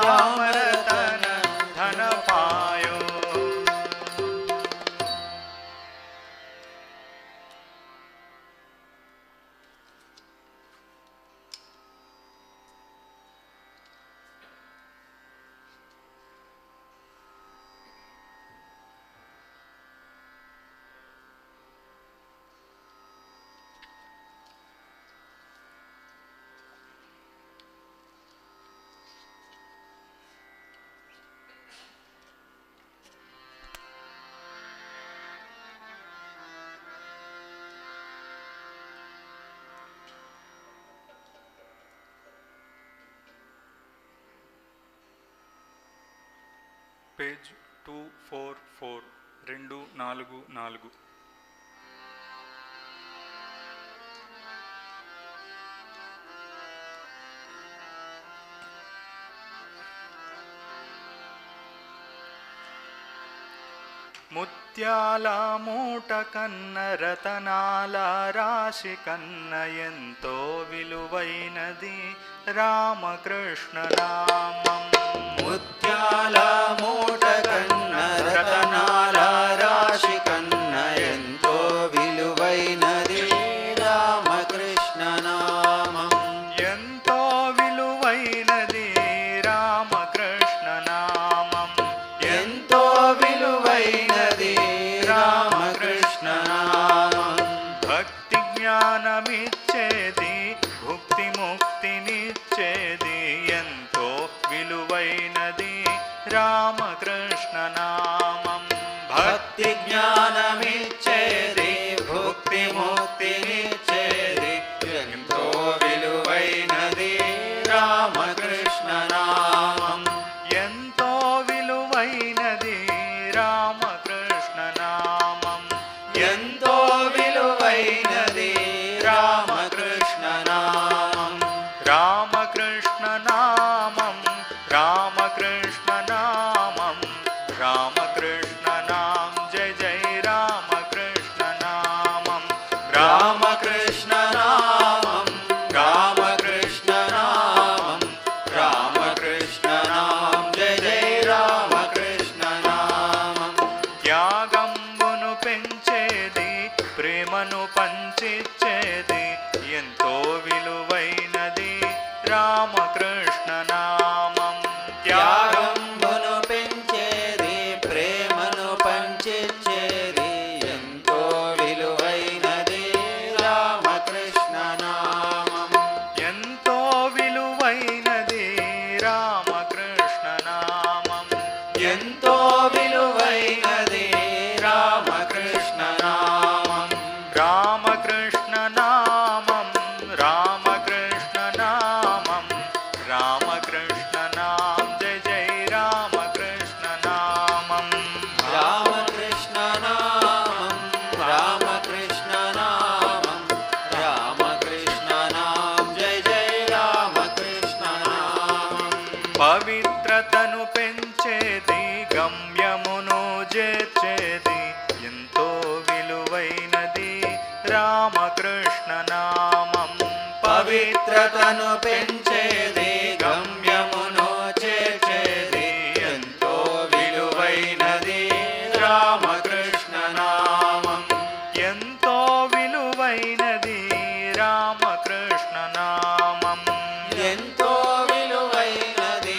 राम रतन धन पायो। పేజ్ 244 244. ముత్యాల మూట కన్న రతనాల రాశి కన్న ఎంతో విలువైనది రామకృష్ణ నామం. ముత్యాల మూట కన్న రతనాల రాశి కన్న ఎంతో విలువైనది రామకృష్ణ నామం. ఎంతో విలువైనది రామకృష్ణ నామం. ఎంతో విలువైనది రామకృష్ణ నామం. భక్తి జ్ఞానమిచ్చేది భుక్తి ముక్తినిచ్చేది ఎంతో విలువైనది రామకృష్ణ నామం. భక్తి జ్ఞానమిచ్చేది భుక్తి ముక్తినిచ్చేది ఎంతో విలువైనది రామకృష్ణ నామం. ఎంతో విలువైనది రామకృష్ణ నామం. ఎంతో విలువైనది రామకృష్ణ నామం. రామకృష్ణ నామం రామకృష్ణ నామం రామకృష్ణ నామ జయ జయ రామకృష్ణ నామం. రామకృష్ణ నామం రామకృష్ణ నామం రామకృష్ణ నామం జయ జయ రామకృష్ణ నామం. త్యాగంబును పెంచేది ప్రేమను పంచిచ్చేది ఎంతో విలువైనది రామకృష్ణ నామం. త్యాగంబును పెంచేది ప్రేమను పంచిచ్చేది ఎంతో విలువైనది రామకృష్ణ నామం. ఎంతో విలువైనది రామకృష్ణ నామం. ఎంతో విలువైనది రామకృష్ణ నామం. రామకృష్ణ నామం రామకృష్ణ నామం రామకృష్ణ నామ జయ జయ రామకృష్ణ నామం. రామకృష్ణ నామం రామకృష్ణ నామం రామకృష్ణ నామం జయ జయ రామకృష్ణ నామం. పవిత్రతను పెంచేది గమ్యమును చేర్చేది ఎంతో విలువైనది రామకృష్ణ నామం. పవిత్రతను పెంచేది గమ్యమును చేర్చేది ఎంతో విలువైనది రామకృష్ణ నామం. ఎంతో విలువైనది రామకృష్ణ నామం. ఎంతో విలువైనది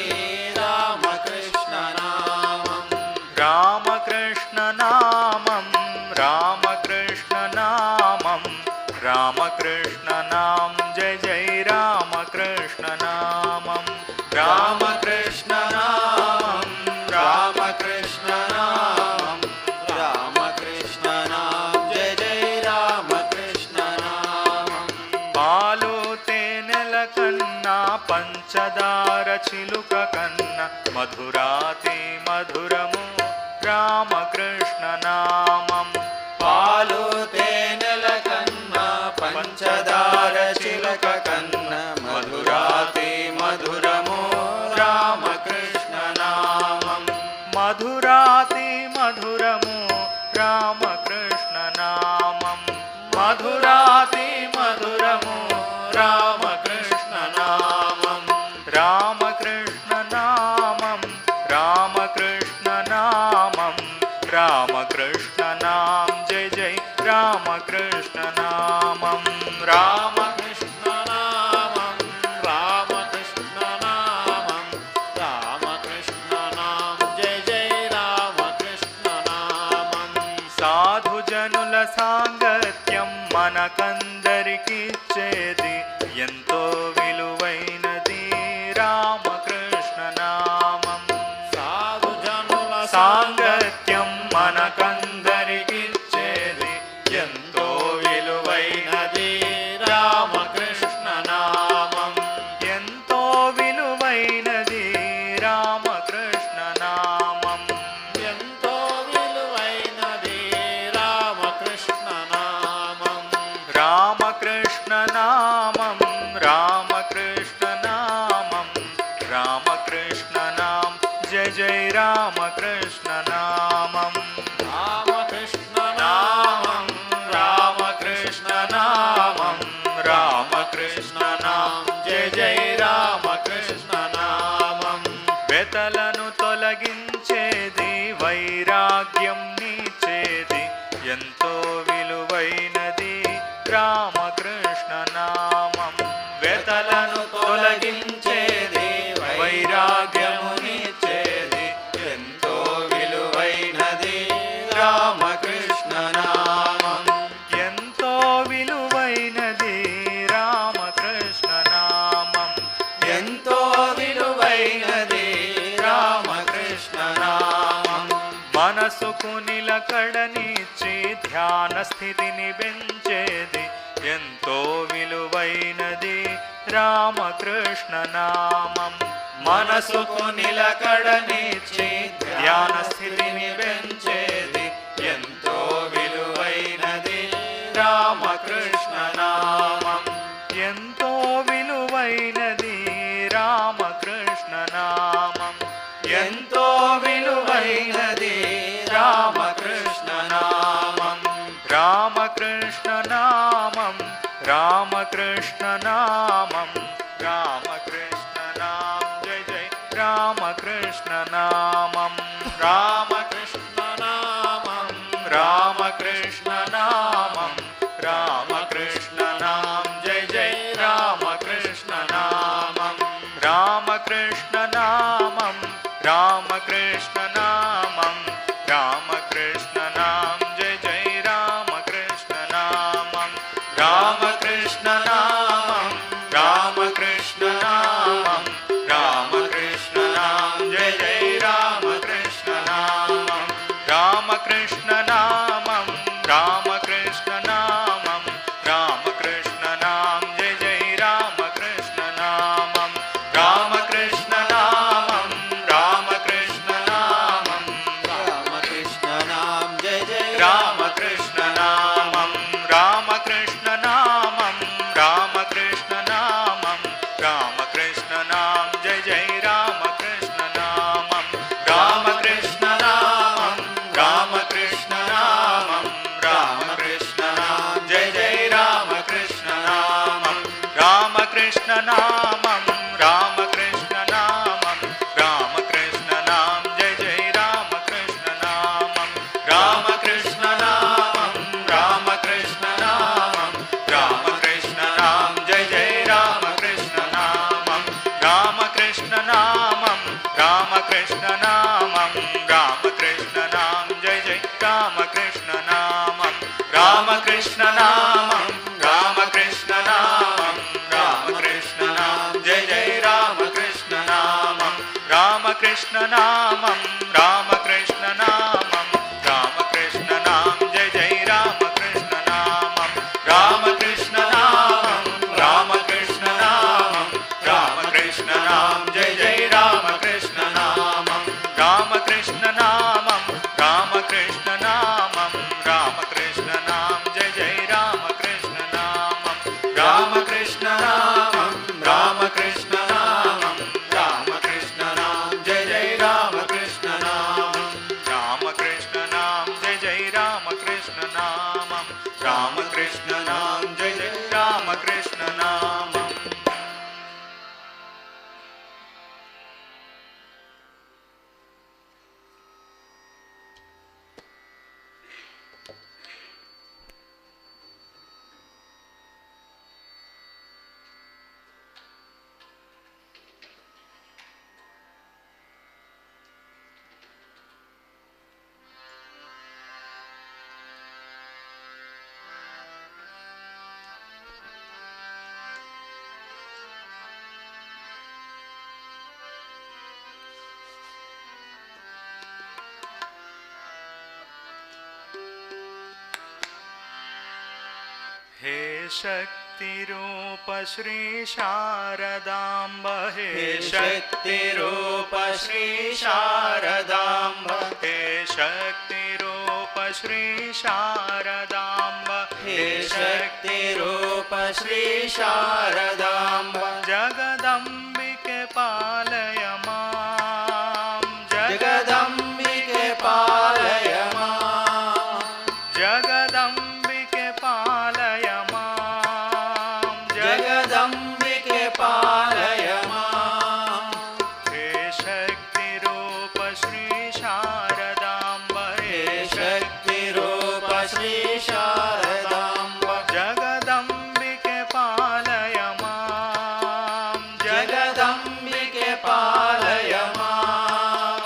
రామకృష్ణ నామం. రామకృష్ణ నామం రామకృష్ణ నామం రామకృష్ణ నామ జయ జయ రామకృష్ణ నామం. రామకృష్ణ నామం రామకృష్ణ నామం రామకృష్ణ నామం జయ జయ రామకృష్ణ నామం. పాలు తేనెల కన్నా పంచదార చిలుక కన్నా మధురాతి మధురము రామకృష్ణ నామం. పాలు తేనెల కన్నా పంచదార చిలక కన్నా మధురాతి మధురము రామకృష్ణ నామం. మధురాతి మధురము రామకృష్ణ నామం. మధురాతి మధురము రామకృష్ణ నామం. రామకృష్ణ నామం సాంగత్యం మనకందరికిచ్చేది ఎంతో విలువైనది రామకృష్ణ నామం. సాధుజనుల సాంగత్యం మనకందరికిచ్చేది ఎంతో విలువైనది రామకృష్ణ నామం. ఎంతో విలువైనది రామకృష్ణ నామం. ఎంతో విలువైనది రామకృష్ణ నామం. రామకృష్ణ నామం రామకృష్ణ నామం రామకృష్ణ నామ జయ జయ రామకృష్ణ నామం. రామకృష్ణ నామం రామకృష్ణ నామం రామకృష్ణ నామం జయ జయ రామకృష్ణ నామం. వెతలను తొలగించేది వైరాగ్యం నీచేది ఎంతో విలువైనది రామకృష్ణ నామం. వెతలను తొలగించేది వైరాగ్యము నీచేది ఎంతో విలువైనది రామకృష్ణ నామం. ఎంతో విలువైనది రామకృష్ణ నామం. ఎంతో విలువైనది రామకృష్ణ నామం. మనసుకు నిలకడనిచ్చి ధ్యాన స్థితిని పెంచేది ఎంతో విలువైనది రామకృష్ణ నామం. మనసుకు నిలకడనిచ్చి ధ్యాన స్థితిని పెంచేది ఎంతో విలువైనది రామకృష్ణ నామం. ఎంతో విలువైనది రామకృష్ణ నామం. ఎంతో విలువైనది రామకృష్ణ నామం. రామకృష్ణ నామం రామకృష్ణ నామం రామకృష్ణ నామ జయ జయ రామకృష్ణ నామం. రామకృష్ణ నామం రామకృష్ణ నామం రామకృష్ణ నామం జయ జయ రామకృష్ణ నామం. రామకృష్ణ నామం రామకృష్ణ నామం రామకృష్ణ నామ జయ జయ రామకృష్ణ నామం. రామకృష్ణ నామం రామకృష్ణ నామం రామకృష్ణ నామం జయ జయ రామకృష్ణ నామం. రామకృష్ణ నామం రామకృష్ణ నామం రామకృష్ణ నామ జయ జయ రామకృష్ణ నామం. రామకృష్ణ నామం రామకృష్ణ నామం రామకృష్ణ నామం జయ జయ రామకృష్ణ నామం. రామకృష్ణ నామం రామకృష్ణ నామం రామకృష్ణ నామ జయ జయ రామకృష్ణ నామం. రామకృష్ణ నామం రామకృష్ణ నామం రామకృష్ణ నామం జయ జయ రామకృష్ణ నామం. రామకృష్ణ నామం రామకృష్ణ నామం రామకృష్ణ నామ జయ జయ రామకృష్ణ నామం. రామకృష్ణ నామం రామకృష్ణ నామం రామకృష్ణ నామం జయ జయ రామకృష్ణ నామం. రామకృష్ణ నామం రామకృష్ణ నామం రామకృష్ణ నామ జయ జయ రామకృష్ణ నామం. రామకృష్ణ నామం రామకృష్ణ నామం రామకృష్ణ నామం జయ జయ రామకృష్ణ నామం. రామకృష్ణ నామం రామకృష్ణ నామం రామకృష్ణ నామ జయ జయ రామకృష్ణ నామం. రామకృష్ణ నామం రామకృష్ణ నామం రామకృష్ణ నామం జయ జయ రామకృష్ణ నామం. రామకృష్ణ నామం రామకృష్ణ నామం రామకృష్ణ నామ జయ జయ రామకృష్ణ నామం. రామకృష్ణ నామం రామకృష్ణ నామం రామకృష్ణ నామం జయ జయ రామకృష్ణ నామం. రామకృష్ణ నామ జయ జయ రామకృష్ణ నామం రామకృష్ణ నామం జయ జయ రామకృష్ణ నామం. शक्तिरूप श्री शारदाम्ब हे शक्तिरूप श्री शारदाम्ब हे शक्तिरूप श्री शारदाम्ब हे शक्तिरूप श्री शारदाम्ब जगदम्बिके पालय मां जगदम्बिके पालय मां जगदम्बिके पालय मां जगदम्बिके पालय मां हे शक्तिरूप श्री शारदाम्ब हे शक्तिरूप श्री शारदाम्ब जगदम्बिके पालय मां जगदम्बिके पालय मां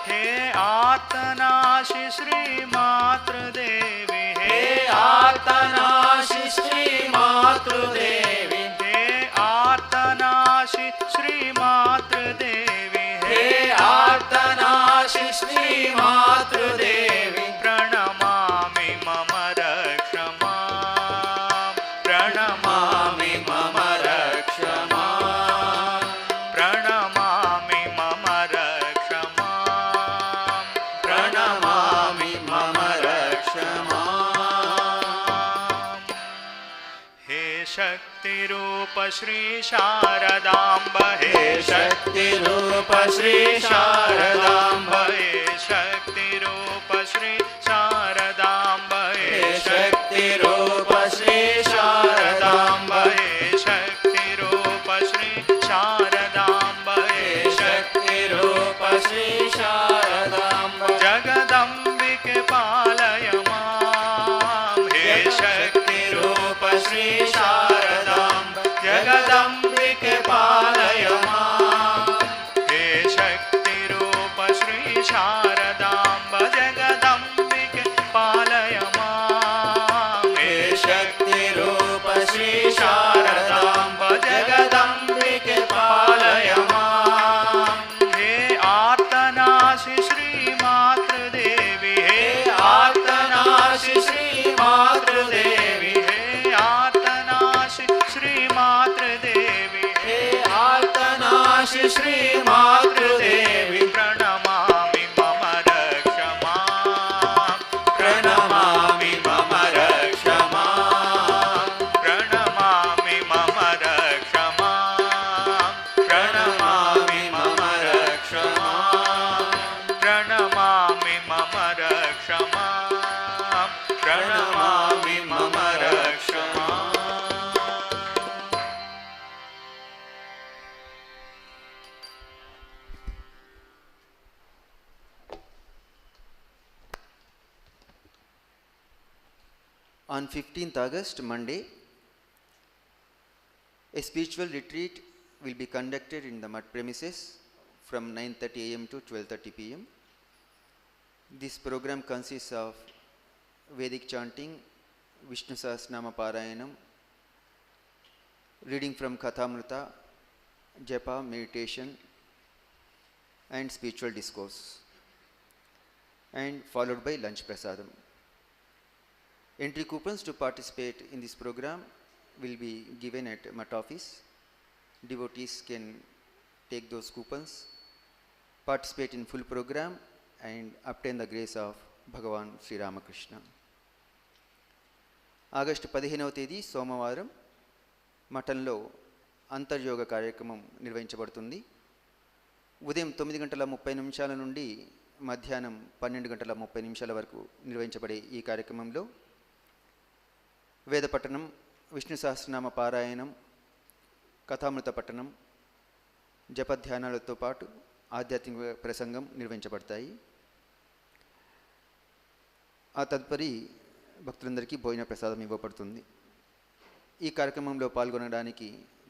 हे आर्तनाशि श्री मातृदेवी हे आर्तनाशि श्री मातृदेवी हे आर्तनाशि श्री मातृदेवी हे आर्तनाशि श्री मातृदेवी प्रणमामि मम रक्ष मां प्रणमामि मम रक्ष मां प्रणमामि मम रक्ष मां प्रणमामि मम रक्ष मां हे शक्तिरूप श्री शारदाम्ब हे शक्तिरूप श्री शारदाम्ब हे शक्तिरूप श्री शारदाम्ब हे शक्तिरूप श्री शारदाम्ब हे शक्तिरूप श्री शारदाम्ब हे शक्तिरूप श्री शारदाम्ब जगदम्बिके पालय मां हे शक्तिरूप श्री शारदाम्ब जगदम्बिके पालय मां हे शक्तिरूप श्री शारदाम्ब जगदम्बिके पालय मां हे शक्तिरूप श्री शारदाम्ब जगदम्बिके पालय मां हे आर्तनाशि श्री मातृदेवी हे आर्तनाशि श्री मातृदेवी हे आर्तनाशि श्री मातृदेवी हे आर्तनाशि श्री मातृदेवी प्रणमामि मम रक्ष मां प्रणमामि मम रक्ष मां प्रणमामि मम रक्ष मां प्रणमामि मम रक्ष मां प्रणमामि मम रक्ष मां प्रणमामि मम रक्ष मां On 15th August, Monday, a spiritual retreat will be conducted in the mud premises from 9:30 a.m. to 12:30 p.m. This program consists of Vedic chanting, Vishnu Sahasranama Parayanam, reading from Kathamrita, Japa, meditation, and spiritual discourse, and followed by lunch prasadam. Entry coupons to participate in this program will be given at Mutt office. Devotees can take those coupons, participate in full program, and obtain the grace of Bhagavan Sri Ramakrishna. August 15వ తేదీ సోమవారం మఠంలో అంతర్యోగ కార్యక్రమం నిర్వహించబడుతుంది. ఉదయం 9:30 నుండి మధ్యాహ్నం 12:30 వరకు నిర్వహించబడే ఈ కార్యక్రమంలో వేద పఠనం, విష్ణు సహస్రనామ పారాయణం, కథామృత పఠనం, జపధ్యానాలతో పాటు ఆధ్యాత్మిక ప్రసంగం నిర్వహించబడతాయి. ఆ తదుపరి భక్తులందరికీ భోజన ప్రసాదం ఇవ్వబడుతుంది. ఈ కార్యక్రమంలో పాల్గొనడానికి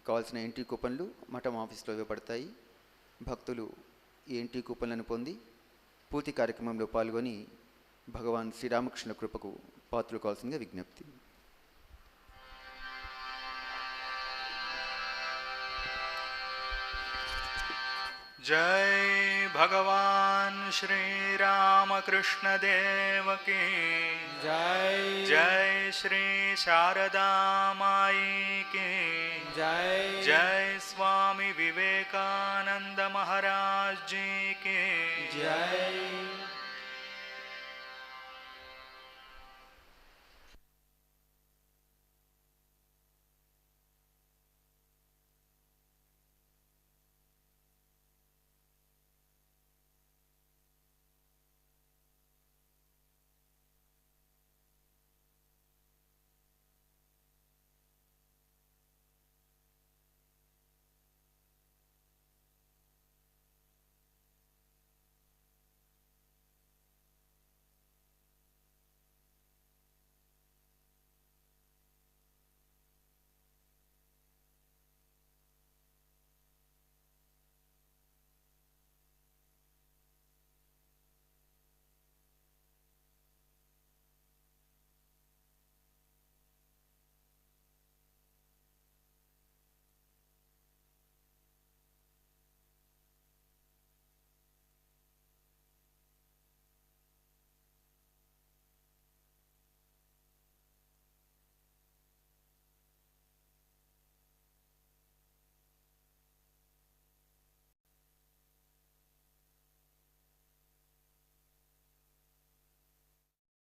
కావాల్సిన ఎంట్రీ కూపన్లు మఠం ఆఫీస్లో ఇవ్వబడతాయి. భక్తులు ఈ ఎంట్రీ కూపన్లను పొంది పూర్తి కార్యక్రమంలో పాల్గొని భగవాన్ శ్రీరామకృష్ణ కృపకు పాత్రలు కావాల్సిందిగా విజ్ఞప్తి. जय भगवान श्री रामकृष्ण देव की जय जय श्री शारदा माई की जय जय स्वामी विवेकानंद महाराज जी की जय